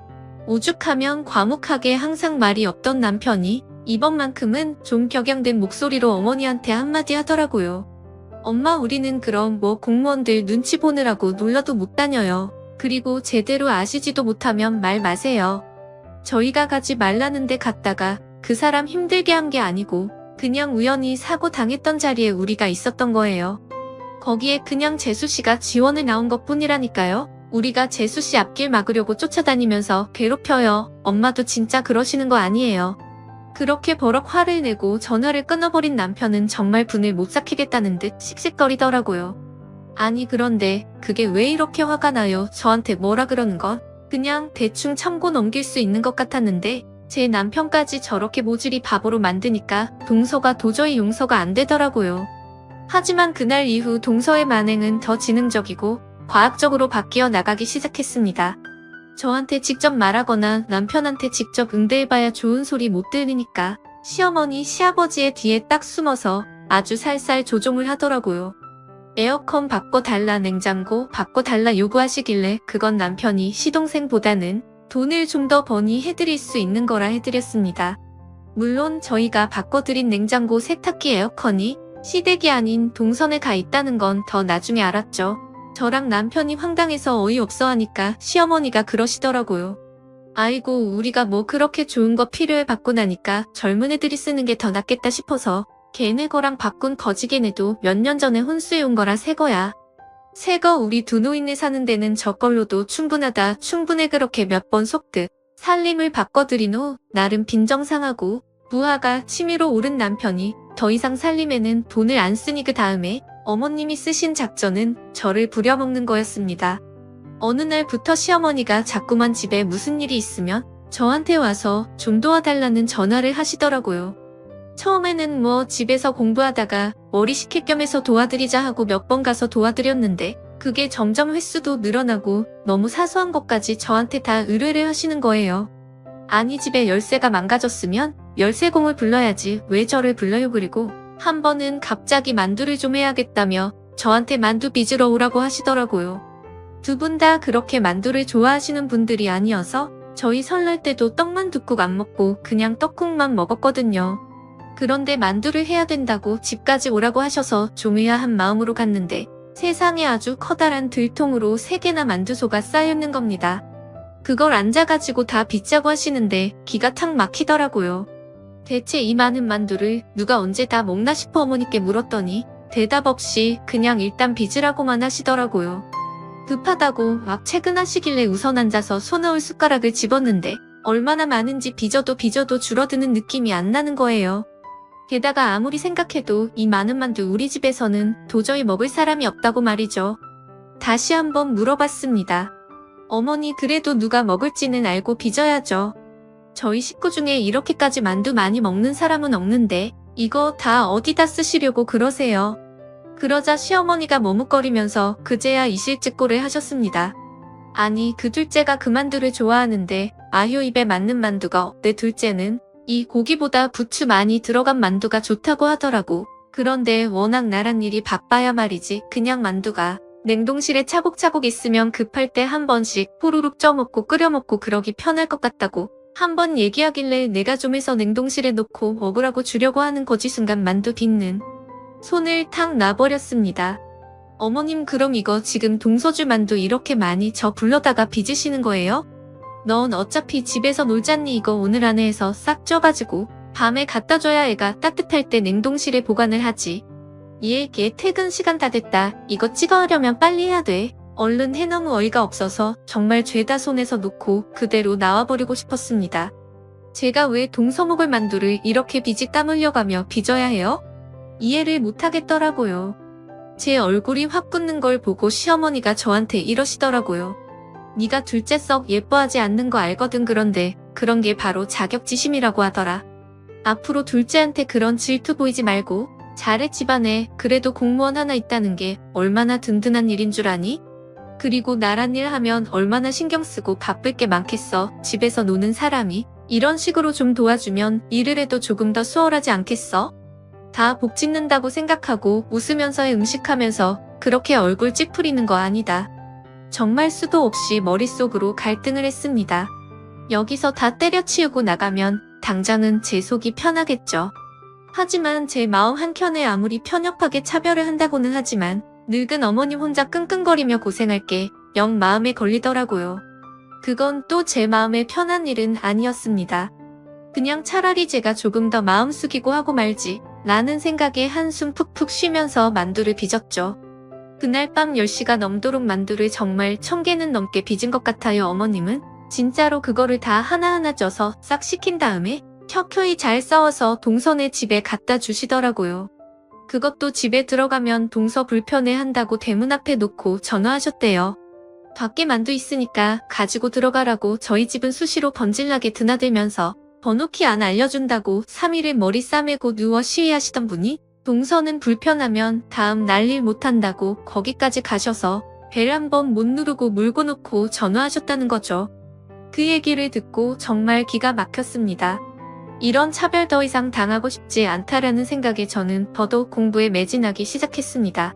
오죽하면 과묵하게 항상 말이 없던 남편이 이번만큼은 좀 격양된 목소리로 어머니한테 한마디 하더라고요. 엄마, 우리는 그럼 뭐 공무원들 눈치 보느라고 놀러도 못 다녀요. 그리고 제대로 아시지도 못하면 말 마세요. 저희가 가지 말라는데 갔다가 그 사람 힘들게 한 게 아니고 그냥 우연히 사고 당했던 자리에 우리가 있었던 거예요. 거기에 그냥 재수씨가 지원을 나온 것 뿐이라니까요. 우리가 재수씨 앞길 막으려고 쫓아다니면서 괴롭혀요. 엄마도 진짜 그러시는 거 아니에요. 그렇게 버럭 화를 내고 전화를 끊어버린 남편은 정말 분을 못 삭히겠다는 듯 씩씩거리더라고요. 아니 그런데 그게 왜 이렇게 화가 나요? 저한테 뭐라 그러는 건? 그냥 대충 참고 넘길 수 있는 것 같았는데 제 남편까지 저렇게 모질이 바보로 만드니까 동서가 도저히 용서가 안 되더라고요. 하지만 그날 이후 동서의 만행은 더 지능적이고 과학적으로 바뀌어 나가기 시작했습니다. 저한테 직접 말하거나 남편한테 직접 응대해봐야 좋은 소리 못 들으니까 시어머니, 시아버지의 뒤에 딱 숨어서 아주 살살 조종을 하더라고요. 에어컨 바꿔달라, 냉장고 바꿔달라 요구하시길래 그건 남편이 시동생보다는 돈을 좀 더 버니 해드릴 수 있는 거라 해드렸습니다. 물론 저희가 바꿔드린 냉장고, 세탁기, 에어컨이 시댁이 아닌 동선에 가 있다는 건 더 나중에 알았죠. 저랑 남편이 황당해서 어이없어 하니까 시어머니가 그러시더라고요. 아이고 우리가 뭐 그렇게 좋은 거 필요해 받고 나니까 젊은 애들이 쓰는 게 더 낫겠다 싶어서 걔네 거랑 바꾼 거지. 걔네도 몇 년 전에 혼수해온 거라 새 거야. 새 거 우리 두 노인네 사는 데는 저걸로도 충분하다. 충분해. 그렇게 몇 번 속듯 살림을 바꿔드린 후 나름 빈정상하고 부하가 치밀어 오른 남편이 더 이상 살림에는 돈을 안 쓰니 그 다음에 어머님이 쓰신 작전은 저를 부려먹는 거였습니다. 어느 날부터 시어머니가 자꾸만 집에 무슨 일이 있으면 저한테 와서 좀 도와달라는 전화를 하시더라고요. 처음에는 뭐 집에서 공부하다가 머리 식힐 겸 해서 도와드리자 하고 몇 번 가서 도와드렸는데 그게 점점 횟수도 늘어나고 너무 사소한 것까지 저한테 다 의뢰를 하시는 거예요. 아니 집에 열쇠가 망가졌으면 열쇠공을 불러야지 왜 저를 불러요. 그리고 한 번은 갑자기 만두를 좀 해야겠다며 저한테 만두 빚으러 오라고 하시더라고요. 두 분 다 그렇게 만두를 좋아하시는 분들이 아니어서 저희 설날 때도 떡만둣국 안 먹고 그냥 떡국만 먹었거든요. 그런데 만두를 해야 된다고 집까지 오라고 하셔서 좀 의아한 마음으로 갔는데 세상에 아주 커다란 들통으로 3개나 만두소가 쌓여있는 겁니다. 그걸 앉아가지고 다 빚자고 하시는데 기가 탁 막히더라고요. 대체 이 많은 만두를 누가 언제 다 먹나 싶어 어머니께 물었더니 대답 없이 그냥 일단 빚으라고만 하시더라고요. 급하다고 막 퇴근하시길래 우선 앉아서 손어올 숟가락을 집었는데 얼마나 많은지 빚어도 줄어드는 느낌이 안 나는 거예요. 게다가 아무리 생각해도 이 많은 만두 우리 집에서는 도저히 먹을 사람이 없다고 말이죠. 다시 한번 물어봤습니다. 어머니 그래도 누가 먹을지는 알고 빚어야죠. 저희 식구 중에 이렇게까지 만두 많이 먹는 사람은 없는데 이거 다 어디다 쓰시려고 그러세요. 그러자 시어머니가 머뭇거리면서 그제야 이실직고를 하셨습니다. 아니 그 둘째가 그 만두를 좋아하는데 아휴 입에 맞는 만두가 없대. 둘째는 이 고기보다 부추 많이 들어간 만두가 좋다고 하더라고. 그런데 워낙 나란 일이 바빠야 말이지 그냥 만두가 냉동실에 차곡차곡 있으면 급할 때 한 번씩 후루룩 쪄먹고 끓여먹고 그러기 편할 것 같다고 한 번 얘기하길래 내가 좀 해서 냉동실에 놓고 먹으라고 주려고 하는 거지. 순간 만두 빚는 손을 탁 놔버렸습니다. 어머님 그럼 이거 지금 동서주 만두 이렇게 많이 저 불러다가 빚으시는 거예요? 넌 어차피 집에서 놀잖니. 이거 오늘 안에 해서 싹 쪄가지고 밤에 갖다 줘야 애가 따뜻할 때 냉동실에 보관을 하지. 얘 퇴근 시간 다 됐다. 이거 찍어하려면 빨리 해야 돼. 얼른 해. 너무 어이가 없어서 정말 죄다 손에서 놓고 그대로 나와버리고 싶었습니다. 제가 왜 동서먹을 만두를 이렇게 비지 땀 흘려가며 빚어야 해요? 이해를 못하겠더라고요. 제 얼굴이 확 붓는 걸 보고 시어머니가 저한테 이러시더라고요. 네가 둘째 썩 예뻐하지 않는 거 알거든. 그런데 그런 게 바로 자격지심이라고 하더라. 앞으로 둘째한테 그런 질투 보이지 말고 잘해. 집안에 그래도 공무원 하나 있다는 게 얼마나 든든한 일인 줄 아니? 그리고 나란 일 하면 얼마나 신경 쓰고 바쁠 게 많겠어. 집에서 노는 사람이 이런 식으로 좀 도와주면 일을 해도 조금 더 수월하지 않겠어? 다 복 짓는다고 생각하고 웃으면서 음식하면서 그렇게 얼굴 찌푸리는 거 아니다. 정말 수도 없이 머릿속으로 갈등을 했습니다. 여기서 다 때려치우고 나가면 당장은 제 속이 편하겠죠. 하지만 제 마음 한켠에 아무리 편협하게 차별을 한다고는 하지만 늙은 어머님 혼자 끙끙거리며 고생할 게 영 마음에 걸리더라고요. 그건 또 제 마음에 편한 일은 아니었습니다. 그냥 차라리 제가 조금 더 마음 숙이고 하고 말지 라는 생각에 한숨 푹푹 쉬면서 만두를 빚었죠. 그날 밤 10시가 넘도록 만두를 정말 1000개는 넘게 빚은 것 같아요. 어머님은 진짜로 그거를 다 하나하나 쪄서 싹 식힌 다음에 켜켜이 잘 싸워서 동서네 집에 갖다 주시더라고요. 그것도 집에 들어가면 동서 불편해 한다고 대문 앞에 놓고 전화하셨대요. 밖에 만두 있으니까 가지고 들어가라고 저희 집은 수시로 번질나게 드나들면서 번호키 안 알려준다고 3일을 머리 싸매고 누워 시위하시던 분이 동서는 불편하면 다음 날 일 못한다고 거기까지 가셔서 벨 한 번 못 누르고 물고 놓고 전화하셨다는 거죠. 그 얘기를 듣고 정말 기가 막혔습니다. 이런 차별 더 이상 당하고 싶지 않다라는 생각에 저는 더더욱 공부에 매진하기 시작했습니다.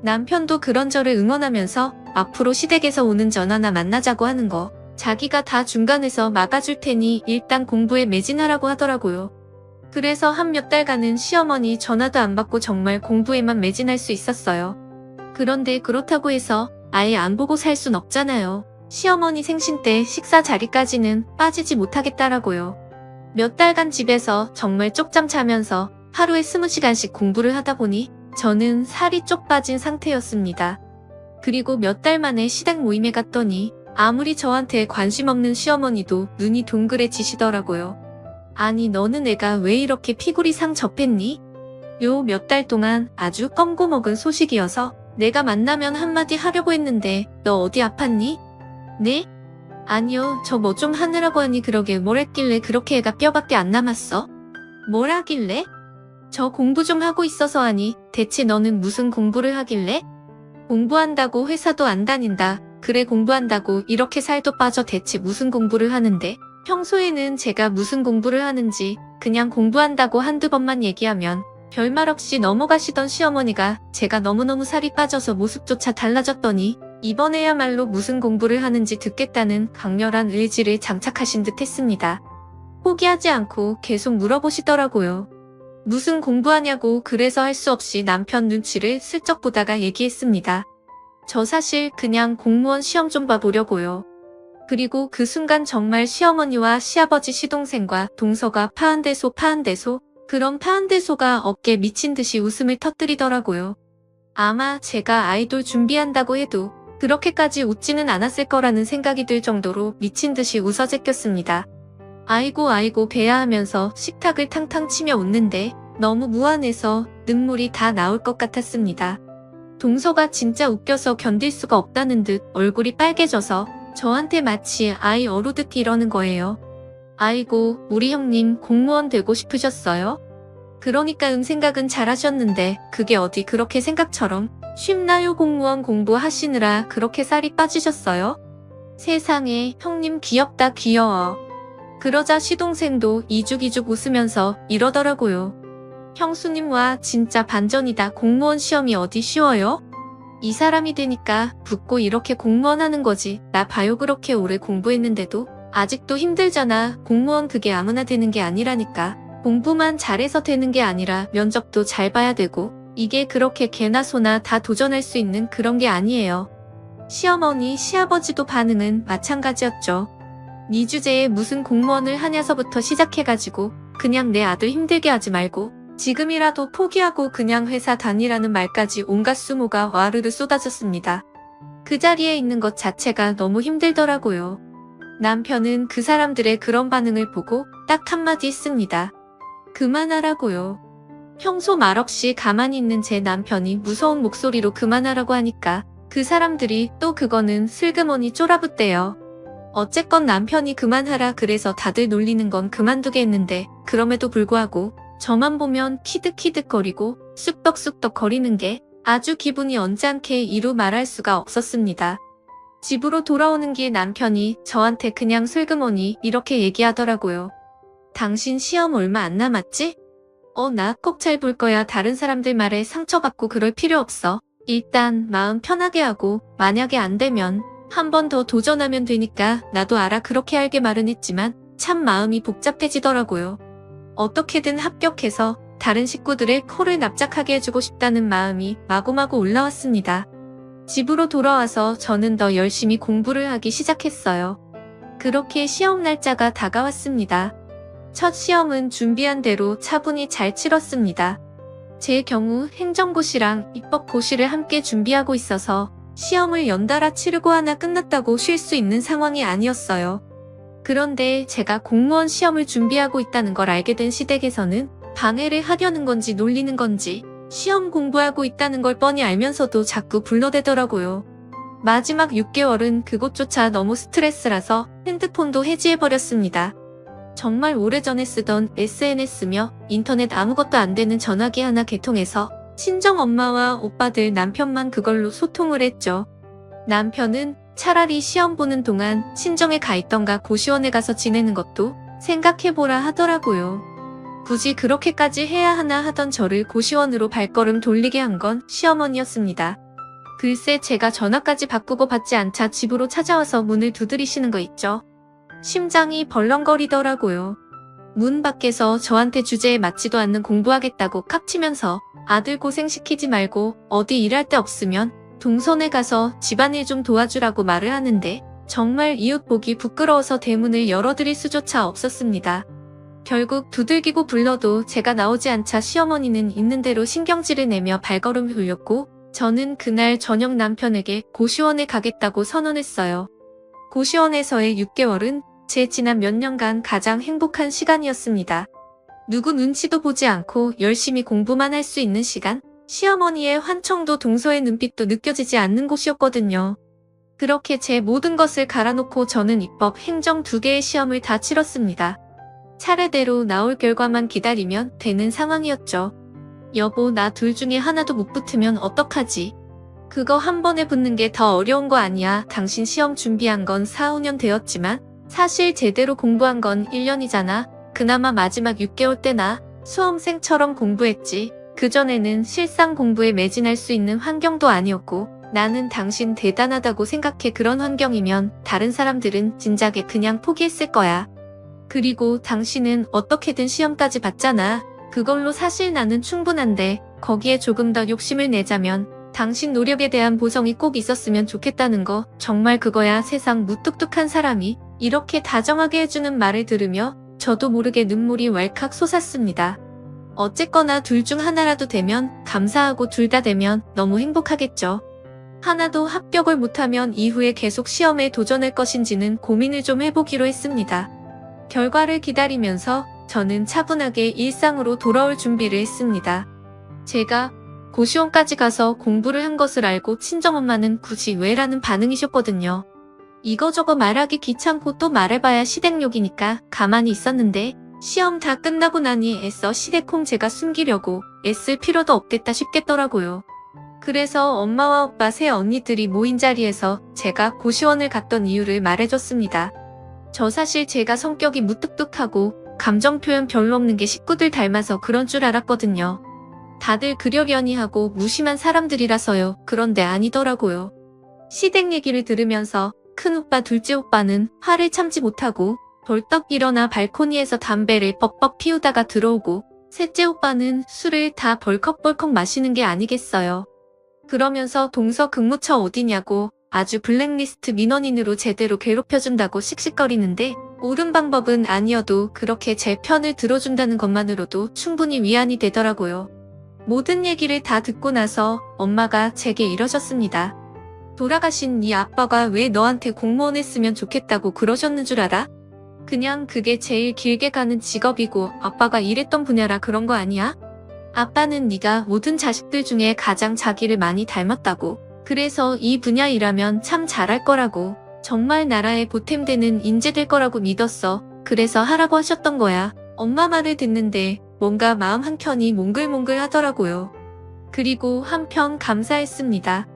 남편도 그런 저를 응원하면서 앞으로 시댁에서 오는 전화나 만나자고 하는 거 자기가 다 중간에서 막아줄 테니 일단 공부에 매진하라고 하더라고요. 그래서 한 몇 달간은 시어머니 전화도 안 받고 정말 공부에만 매진할 수 있었어요. 그런데 그렇다고 해서 아예 안 보고 살 순 없잖아요. 시어머니 생신 때 식사 자리까지는 빠지지 못하겠다라고요. 몇 달간 집에서 정말 쪽잠 자면서 하루에 20시간씩 공부를 하다 보니 저는 살이 쪽 빠진 상태였습니다. 그리고 몇 달 만에 시댁 모임에 갔더니 아무리 저한테 관심 없는 시어머니도 눈이 동그래지시더라고요. 아니 너는 애가 왜 이렇게 피골이상 접했니? 요 몇 달 동안 아주 껌고 먹은 소식이어서 내가 만나면 한마디 하려고 했는데 너 어디 아팠니? 네? 아니요, 저 뭐 좀 하느라고 하니 그러게 뭘 했길래 그렇게 애가 뼈밖에 안 남았어? 뭘 하길래? 저 공부 좀 하고 있어서 하니 대체 너는 무슨 공부를 하길래? 공부한다고 회사도 안 다닌다. 그래 공부한다고 이렇게 살도 빠져 대체 무슨 공부를 하는데? 평소에는 제가 무슨 공부를 하는지 그냥 공부한다고 한두 번만 얘기하면 별말 없이 넘어가시던 시어머니가 제가 너무너무 살이 빠져서 모습조차 달라졌더니 이번에야말로 무슨 공부를 하는지 듣겠다는 강렬한 의지를 장착하신 듯 했습니다. 포기하지 않고 계속 물어보시더라고요. 무슨 공부하냐고 그래서 할 수 없이 남편 눈치를 슬쩍 보다가 얘기했습니다. 저 사실 그냥 공무원 시험 좀 봐보려고요. 그리고 그 순간 정말 시어머니와 시아버지 시동생과 동서가 파한대소 그런 파한대소가 어깨 미친 듯이 웃음을 터뜨리더라고요. 아마 제가 아이돌 준비한다고 해도 그렇게까지 웃지는 않았을 거라는 생각이 들 정도로 미친 듯이 웃어 제꼈습니다. 아이고 배야 하면서 식탁을 탕탕 치며 웃는데 너무 무안해서 눈물이 다 나올 것 같았습니다. 동서가 진짜 웃겨서 견딜 수가 없다는 듯 얼굴이 빨개져서 저한테 마치 아이 어루듯 이러는 거예요. 아이고 우리 형님 공무원 되고 싶으셨어요? 그러니까 생각은 잘하셨는데 그게 어디 그렇게 생각처럼 쉽나요? 공무원 공부하시느라 그렇게 살이 빠지셨어요? 세상에 형님 귀엽다 귀여워. 그러자 시동생도 이죽이죽 웃으면서 이러더라고요. 형수님와 진짜 반전이다. 공무원 시험이 어디 쉬워요? 이 사람이 되니까 붙고 이렇게 공무원 하는 거지. 나 봐요 그렇게 오래 공부했는데도 아직도 힘들잖아. 공무원 그게 아무나 되는 게 아니라니까. 공부만 잘해서 되는 게 아니라 면접도 잘 봐야 되고 이게 그렇게 개나 소나 다 도전할 수 있는 그런 게 아니에요. 시어머니, 시아버지도 반응은 마찬가지였죠. 네 주제에 무슨 공무원을 하냐서부터 시작해가지고 그냥 내 아들 힘들게 하지 말고 지금이라도 포기하고 그냥 회사 다니라는 말까지 온갖 수모가 와르르 쏟아졌습니다. 그 자리에 있는 것 자체가 너무 힘들더라고요. 남편은 그 사람들의 그런 반응을 보고 딱 한마디 했습니다. 그만하라고요. 평소 말없이 가만히 있는 제 남편이 무서운 목소리로 그만하라고 하니까 그 사람들이 또 그거는 슬그머니 쫄아붙대요. 어쨌건 남편이 그만하라 그래서 다들 놀리는 건 그만두게 했는데 그럼에도 불구하고 저만 보면 키득키득거리고 쑥덕쑥덕 거리는 게 아주 기분이 언짢게 이루 말할 수가 없었습니다. 집으로 돌아오는 길 남편이 저한테 그냥 슬그머니 이렇게 얘기하더라고요. 당신 시험 얼마 안 남았지? 나 꼭 잘 볼 거야. 다른 사람들 말에 상처받고 그럴 필요 없어. 일단 마음 편하게 하고 만약에 안 되면 한 번 더 도전하면 되니까. 나도 알아. 그렇게 알게 말은 했지만 참 마음이 복잡해지더라고요. 어떻게든 합격해서 다른 식구들의 코를 납작하게 해주고 싶다는 마음이 마구마구 올라왔습니다. 집으로 돌아와서 저는 더 열심히 공부를 하기 시작했어요. 그렇게 시험 날짜가 다가왔습니다. 첫 시험은 준비한 대로 차분히 잘 치렀습니다. 제 경우 행정고시랑 입법고시를 함께 준비하고 있어서 시험을 연달아 치르고 하나 끝났다고 쉴 수 있는 상황이 아니었어요. 그런데 제가 공무원 시험을 준비하고 있다는 걸 알게 된 시댁에서는 방해를 하려는 건지 놀리는 건지 시험 공부하고 있다는 걸 뻔히 알면서도 자꾸 불러대더라고요. 마지막 6개월은 그것조차 너무 스트레스라서 핸드폰도 해지해버렸습니다. 정말 오래전에 쓰던 SNS며 인터넷 아무것도 안 되는 전화기 하나 개통해서 친정엄마와 오빠들 남편만 그걸로 소통을 했죠. 남편은 차라리 시험 보는 동안 친정에 가 있던가 고시원에 가서 지내는 것도 생각해보라 하더라고요. 굳이 그렇게까지 해야 하나 하던 저를 고시원으로 발걸음 돌리게 한 건 시어머니였습니다. 글쎄 제가 전화까지 바꾸고 받지 않자 집으로 찾아와서 문을 두드리시는 거 있죠. 심장이 벌렁거리더라고요. 문 밖에서 저한테 주제에 맞지도 않는 공부하겠다고 깝치면서 아들 고생시키지 말고 어디 일할 데 없으면 동선에 가서 집안일 좀 도와주라고 말을 하는데 정말 이웃 보기 부끄러워서 대문을 열어드릴 수조차 없었습니다. 결국 두들기고 불러도 제가 나오지 않자 시어머니는 있는 대로 신경질을 내며 발걸음을 돌렸고 저는 그날 저녁 남편에게 고시원에 가겠다고 선언했어요. 고시원에서의 6개월은 제 지난 몇 년간 가장 행복한 시간이었습니다. 누구 눈치도 보지 않고 열심히 공부만 할 수 있는 시간, 시어머니의 환청도 동서의 눈빛도 느껴지지 않는 곳이었거든요. 그렇게 제 모든 것을 갈아놓고 저는 입법, 행정 2개의 시험을 다 치렀습니다. 차례대로 나올 결과만 기다리면 되는 상황이었죠. 여보, 나 둘 중에 하나도 못 붙으면 어떡하지? 그거 한 번에 붙는 게 더 어려운 거 아니야? 당신 시험 준비한 건 4, 5년 되었지만 사실 제대로 공부한 건 1년이잖아. 그나마 마지막 6개월 때나 수험생처럼 공부했지. 그전에는 실상 공부에 매진할 수 있는 환경도 아니었고 나는 당신 대단하다고 생각해. 그런 환경이면 다른 사람들은 진작에 그냥 포기했을 거야. 그리고 당신은 어떻게든 시험까지 봤잖아. 그걸로 사실 나는 충분한데 거기에 조금 더 욕심을 내자면 당신 노력에 대한 보상이 꼭 있었으면 좋겠다는 거. 정말 그거야. 세상 무뚝뚝한 사람이 이렇게 다정하게 해주는 말을 들으며 저도 모르게 눈물이 왈칵 솟았습니다. 어쨌거나 둘 중 하나라도 되면 감사하고 둘 다 되면 너무 행복하겠죠. 하나도 합격을 못하면 이후에 계속 시험에 도전할 것인지는 고민을 좀 해보기로 했습니다. 결과를 기다리면서 저는 차분하게 일상으로 돌아올 준비를 했습니다. 제가 고시원까지 가서 공부를 한 것을 알고 친정엄마는 굳이 왜라는 반응이셨거든요. 이거저거 말하기 귀찮고 또 말해봐야 시댁욕이니까 가만히 있었는데 시험 다 끝나고 나니 애써 시댁콩 제가 숨기려고 애쓸 필요도 없겠다 싶겠더라고요. 그래서 엄마와 오빠 세 언니들이 모인 자리에서 제가 고시원을 갔던 이유를 말해줬습니다. 저 사실 제가 성격이 무뚝뚝하고 감정 표현 별로 없는 게 식구들 닮아서 그런 줄 알았거든요. 다들 그려려니 하고 무심한 사람들이라서요. 그런데 아니더라고요. 시댁 얘기를 들으면서 큰 오빠, 둘째 오빠는 화를 참지 못하고 벌떡 일어나 발코니에서 담배를 뻑뻑 피우다가 들어오고 셋째 오빠는 술을 다 벌컥벌컥 마시는 게 아니겠어요. 그러면서 동서 근무처 어디냐고 아주 블랙리스트 민원인으로 제대로 괴롭혀준다고 씩씩거리는데 옳은 방법은 아니어도 그렇게 제 편을 들어준다는 것만으로도 충분히 위안이 되더라고요. 모든 얘기를 다 듣고 나서 엄마가 제게 이러셨습니다. 돌아가신 네 아빠가 왜 너한테 공무원 했으면 좋겠다고 그러셨는 줄 알아? 그냥 그게 제일 길게 가는 직업이고 아빠가 일했던 분야라 그런 거 아니야? 아빠는 네가 모든 자식들 중에 가장 자기를 많이 닮았다고. 그래서 이 분야 일하면 참 잘할 거라고. 정말 나라에 보탬되는 인재 될 거라고 믿었어. 그래서 하라고 하셨던 거야. 엄마 말을 듣는데 뭔가 마음 한켠이 몽글몽글 하더라고요. 그리고 한편 감사했습니다.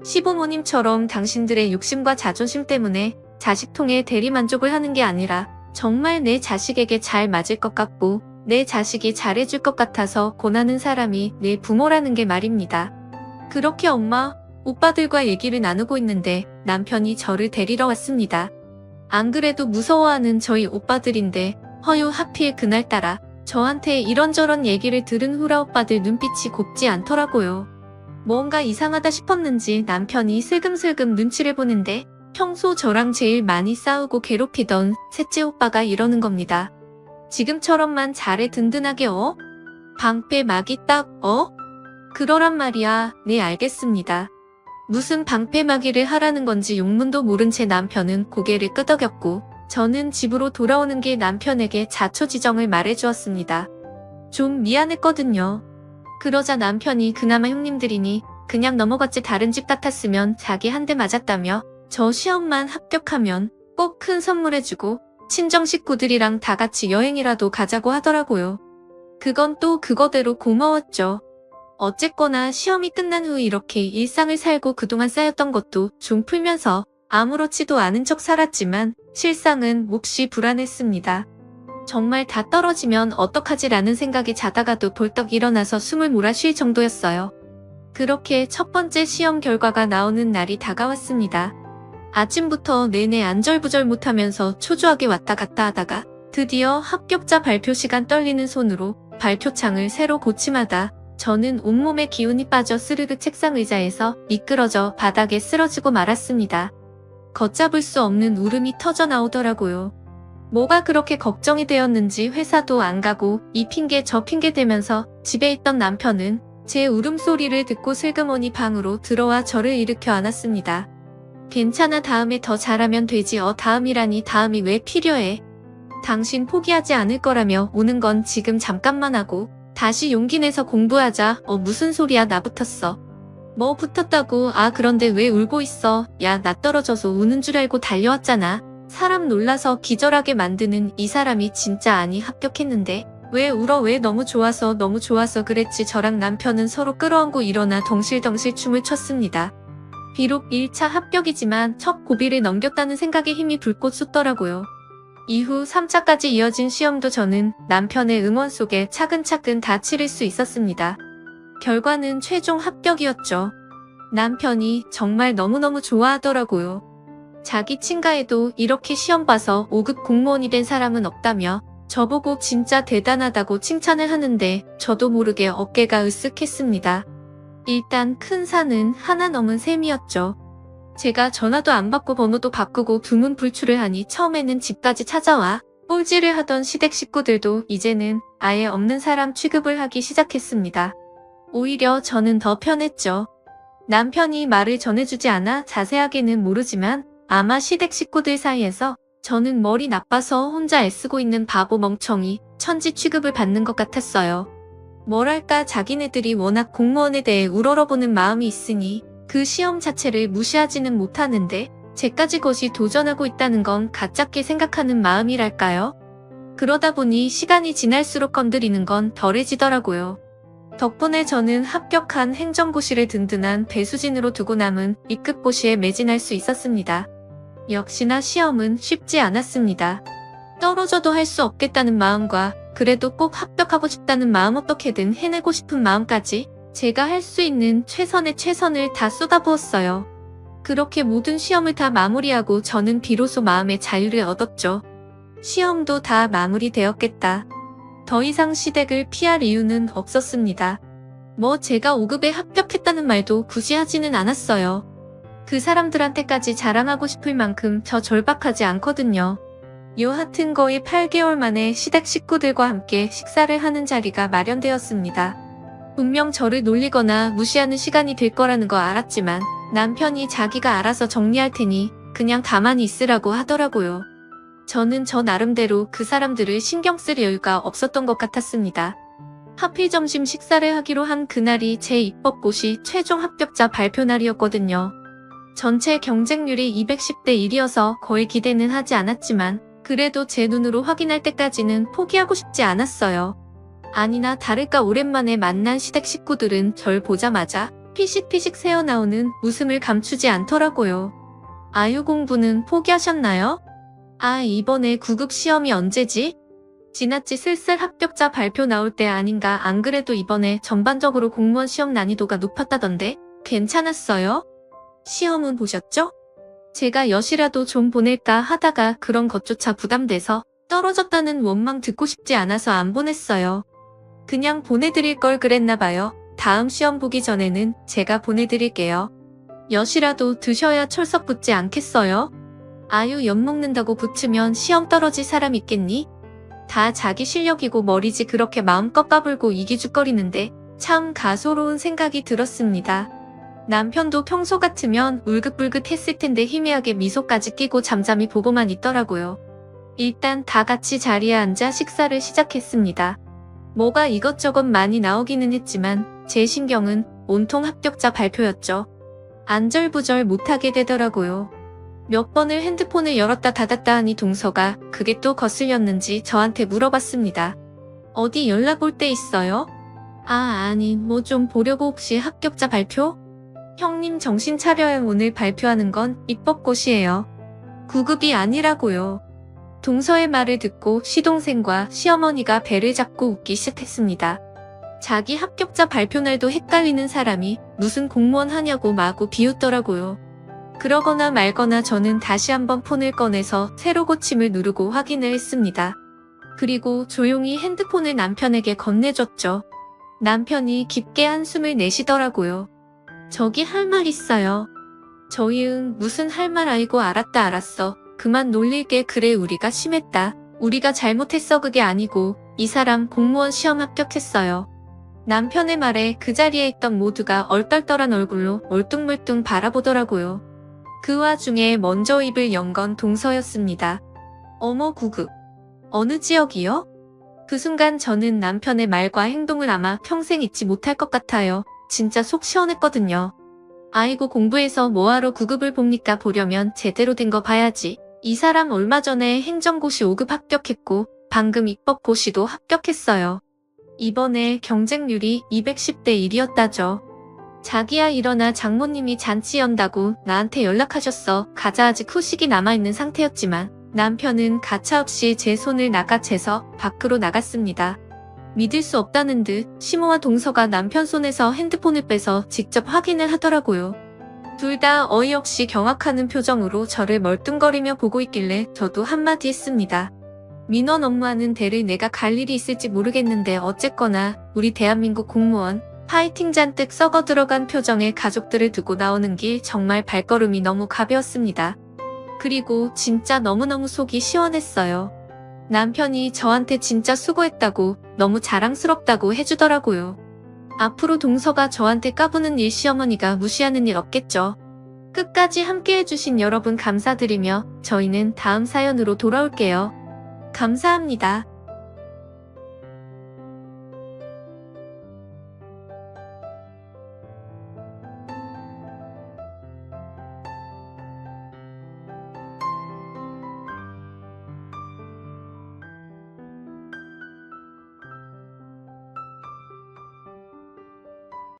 시부모님처럼 당신들의 욕심과 자존심 때문에 자식통에 대리만족을 하는 게 아니라 정말 내 자식에게 잘 맞을 것 같고 내 자식이 잘해줄 것 같아서 권하는 사람이 내 부모라는 게 말입니다. 그렇게 엄마, 오빠들과 얘기를 나누고 있는데 남편이 저를 데리러 왔습니다. 안 그래도 무서워하는 저희 오빠들인데 허유 하필 그날따라 저한테 이런저런 얘기를 들은 후라 오빠들 눈빛이 곱지 않더라고요. 뭔가 이상하다 싶었는지 남편이 슬금슬금 눈치를 보는데 평소 저랑 제일 많이 싸우고 괴롭히던 셋째 오빠가 이러는 겁니다. 지금처럼만 잘해 든든하게 방패 막이 딱 그러란 말이야. 네 알겠습니다. 무슨 방패 막이를 하라는 건지 용문도 모른 채 남편은 고개를 끄덕였고 저는 집으로 돌아오는 길 남편에게 자초지정을 말해주었습니다. 좀 미안했거든요. 그러자 남편이 그나마 형님들이니 그냥 넘어갔지 다른 집 같았으면 자기 한 대 맞았다며 저 시험만 합격하면 꼭 큰 선물해주고 친정 식구들이랑 다 같이 여행이라도 가자고 하더라고요. 그건 또 그거대로 고마웠죠. 어쨌거나 시험이 끝난 후 이렇게 일상을 살고 그동안 쌓였던 것도 좀 풀면서 아무렇지도 않은 척 살았지만 실상은 몹시 불안했습니다. 정말 다 떨어지면 어떡하지라는 생각이 자다가도 벌떡 일어나서 숨을 몰아쉴 정도였어요. 그렇게 첫 번째 시험 결과가 나오는 날이 다가왔습니다. 아침부터 내내 안절부절 못하면서 초조하게 왔다 갔다 하다가 드디어 합격자 발표 시간 떨리는 손으로 발표창을 새로 고침하다 저는 온몸에 기운이 빠져 스르르 책상 의자에서 미끄러져 바닥에 쓰러지고 말았습니다. 걷잡을 수 없는 울음이 터져 나오더라고요. 뭐가 그렇게 걱정이 되었는지 회사도 안 가고 이 핑계 저 핑계 대면서 집에 있던 남편은 제 울음소리를 듣고 슬그머니 방으로 들어와 저를 일으켜 안았습니다. 괜찮아 다음에 더 잘하면 되지 다음이라니 다음이 왜 필요해. 당신 포기하지 않을 거라며 오는 건 지금 잠깐만 하고 다시 용기 내서 공부하자. 무슨 소리야 나 붙었어. 뭐 붙었다고 그런데 왜 울고 있어. 야 나 떨어져서 우는 줄 알고 달려왔잖아. 사람 놀라서 기절하게 만드는 이 사람이 진짜 아니 합격했는데 왜 울어 왜 너무 좋아서 그랬지. 저랑 남편은 서로 끌어안고 일어나 덩실덩실 춤을 췄습니다. 비록 1차 합격이지만 첫 고비를 넘겼다는 생각에 힘이 불꽃 솟더라고요. 이후 3차까지 이어진 시험도 저는 남편의 응원 속에 차근차근 다 치를 수 있었습니다. 결과는 최종 합격이었죠. 남편이 정말 너무너무 좋아하더라고요. 자기 친가에도 이렇게 시험 봐서 5급 공무원이 된 사람은 없다며 저보고 진짜 대단하다고 칭찬을 하는데 저도 모르게 어깨가 으쓱했습니다. 일단 큰 산은 하나 넘은 셈이었죠. 제가 전화도 안 받고 번호도 바꾸고 두문불출을 하니 처음에는 집까지 찾아와 꼴찌를 하던 시댁 식구들도 이제는 아예 없는 사람 취급을 하기 시작했습니다. 오히려 저는 더 편했죠. 남편이 말을 전해주지 않아 자세하게는 모르지만 아마 시댁 식구들 사이에서 저는 머리 나빠서 혼자 애쓰고 있는 바보 멍청이 천지 취급을 받는 것 같았어요. 뭐랄까 자기네들이 워낙 공무원에 대해 우러러보는 마음이 있으니 그 시험 자체를 무시하지는 못하는데 제까지 것이 도전하고 있다는 건 가깝게 생각하는 마음이랄까요? 그러다 보니 시간이 지날수록 건드리는 건 덜해지더라고요. 덕분에 저는 합격한 행정고시를 든든한 배수진으로 두고 남은 2급고시에 매진할 수 있었습니다. 역시나 시험은 쉽지 않았습니다. 떨어져도 할 수 없겠다는 마음과 그래도 꼭 합격하고 싶다는 마음 어떻게든 해내고 싶은 마음까지 제가 할 수 있는 최선의 최선을 다 쏟아부었어요. 그렇게 모든 시험을 다 마무리하고 저는 비로소 마음의 자유를 얻었죠. 시험도 다 마무리되었겠다. 더 이상 시댁을 피할 이유는 없었습니다. 뭐 제가 5급에 합격했다는 말도 굳이 하지는 않았어요. 그 사람들한테까지 자랑하고 싶을 만큼 저 절박하지 않거든요. 여하튼 거의 8개월 만에 시댁 식구들과 함께 식사를 하는 자리가 마련되었습니다. 분명 저를 놀리거나 무시하는 시간이 될 거라는 거 알았지만 남편이 자기가 알아서 정리할 테니 그냥 가만히 있으라고 하더라고요. 저는 저 나름대로 그 사람들을 신경 쓸 여유가 없었던 것 같았습니다. 하필 점심 식사를 하기로 한 그날이 제 입법고시 최종 합격자 발표 날이었거든요. 전체 경쟁률이 210대 1이어서 거의 기대는 하지 않았지만 그래도 제 눈으로 확인할 때까지는 포기하고 싶지 않았어요. 아니나 다를까 오랜만에 만난 시댁 식구들은 절 보자마자 피식피식 새어나오는 웃음을 감추지 않더라고요. 아유 공부는 포기하셨나요? 이번에 9급 시험이 언제지? 지났지 슬슬 합격자 발표 나올 때 아닌가. 안 그래도 이번에 전반적으로 공무원 시험 난이도가 높았다던데 괜찮았어요? 시험은 보셨죠? 제가 엿이라도 좀 보낼까 하다가 그런 것조차 부담돼서 떨어졌다는 원망 듣고 싶지 않아서 안 보냈어요. 그냥 보내드릴 걸 그랬나봐요. 다음 시험 보기 전에는 제가 보내드릴게요. 엿이라도 드셔야 철석 붙지 않겠어요? 아유 엿 먹는다고 붙으면 시험 떨어질 사람 있겠니? 다 자기 실력이고 머리지 그렇게 마음껏 까불고 이기죽거리는데 참 가소로운 생각이 들었습니다. 남편도 평소 같으면 울긋불긋 했을 텐데 희미하게 미소까지 끼고 잠잠히 보고만 있더라고요. 일단 다 같이 자리에 앉아 식사를 시작했습니다. 뭐가 이것저것 많이 나오기는 했지만 제 신경은 온통 합격자 발표였죠. 안절부절 못하게 되더라고요. 몇 번을 핸드폰을 열었다 닫았다 하니 동서가 그게 또 거슬렸는지 저한테 물어봤습니다. 어디 연락 올 때 있어요? 아니 뭐 좀 보려고. 혹시 합격자 발표? 형님 정신 차려요. 오늘 발표하는 건 입법고시예요. 9급이 아니라고요. 동서의 말을 듣고 시동생과 시어머니가 배를 잡고 웃기 시작했습니다. 자기 합격자 발표 날도 헷갈리는 사람이 무슨 공무원 하냐고 마구 비웃더라고요. 그러거나 말거나 저는 다시 한번 폰을 꺼내서 새로 고침을 누르고 확인을 했습니다. 그리고 조용히 핸드폰을 남편에게 건네줬죠. 남편이 깊게 한숨을 내쉬더라고요. 저기 할 말 있어요. 저희응 무슨 할 말. 아이고 알았다 알았어. 그만 놀릴게. 그래 우리가 심했다. 우리가 잘못했어. 그게 아니고 이 사람 공무원 시험 합격했어요. 남편의 말에 그 자리에 있던 모두가 얼떨떨한 얼굴로 멀뚱멀뚱 바라보더라고요. 그 와중에 먼저 입을 연 건 동서였습니다. 어머 9급. 어느 지역이요? 그 순간 저는 남편의 말과 행동을 아마 평생 잊지 못할 것 같아요. 진짜 속 시원했거든요. 아이고 공부해서 뭐하러 9급을 봅니까? 보려면 제대로 된 거 봐야지. 이 사람 얼마 전에 행정고시 5급 합격했고 방금 입법고시도 합격했어요. 이번에 경쟁률이 210대 1이었다죠. 자기야 일어나. 장모님이 잔치 연다고 나한테 연락하셨어. 가자. 아직 후식이 남아있는 상태였지만 남편은 가차없이 제 손을 낚아채서 밖으로 나갔습니다. 믿을 수 없다는 듯 시모와 동서가 남편 손에서 핸드폰을 빼서 직접 확인을 하더라고요. 둘 다 어이없이 경악하는 표정으로 저를 멀뚱거리며 보고 있길래 저도 한마디 했습니다. 민원 업무하는 데를 내가 갈 일이 있을지 모르겠는데 어쨌거나 우리 대한민국 공무원 파이팅. 잔뜩 썩어 들어간 표정의 가족들을 두고 나오는 길 정말 발걸음이 너무 가벼웠습니다. 그리고 진짜 너무너무 속이 시원했어요. 남편이 저한테 진짜 수고했다고 너무 자랑스럽다고 해주더라고요. 앞으로 동서가 저한테 까부는 일 시어머니가 무시하는 일 없겠죠. 끝까지 함께 해주신 여러분 감사드리며 저희는 다음 사연으로 돌아올게요. 감사합니다.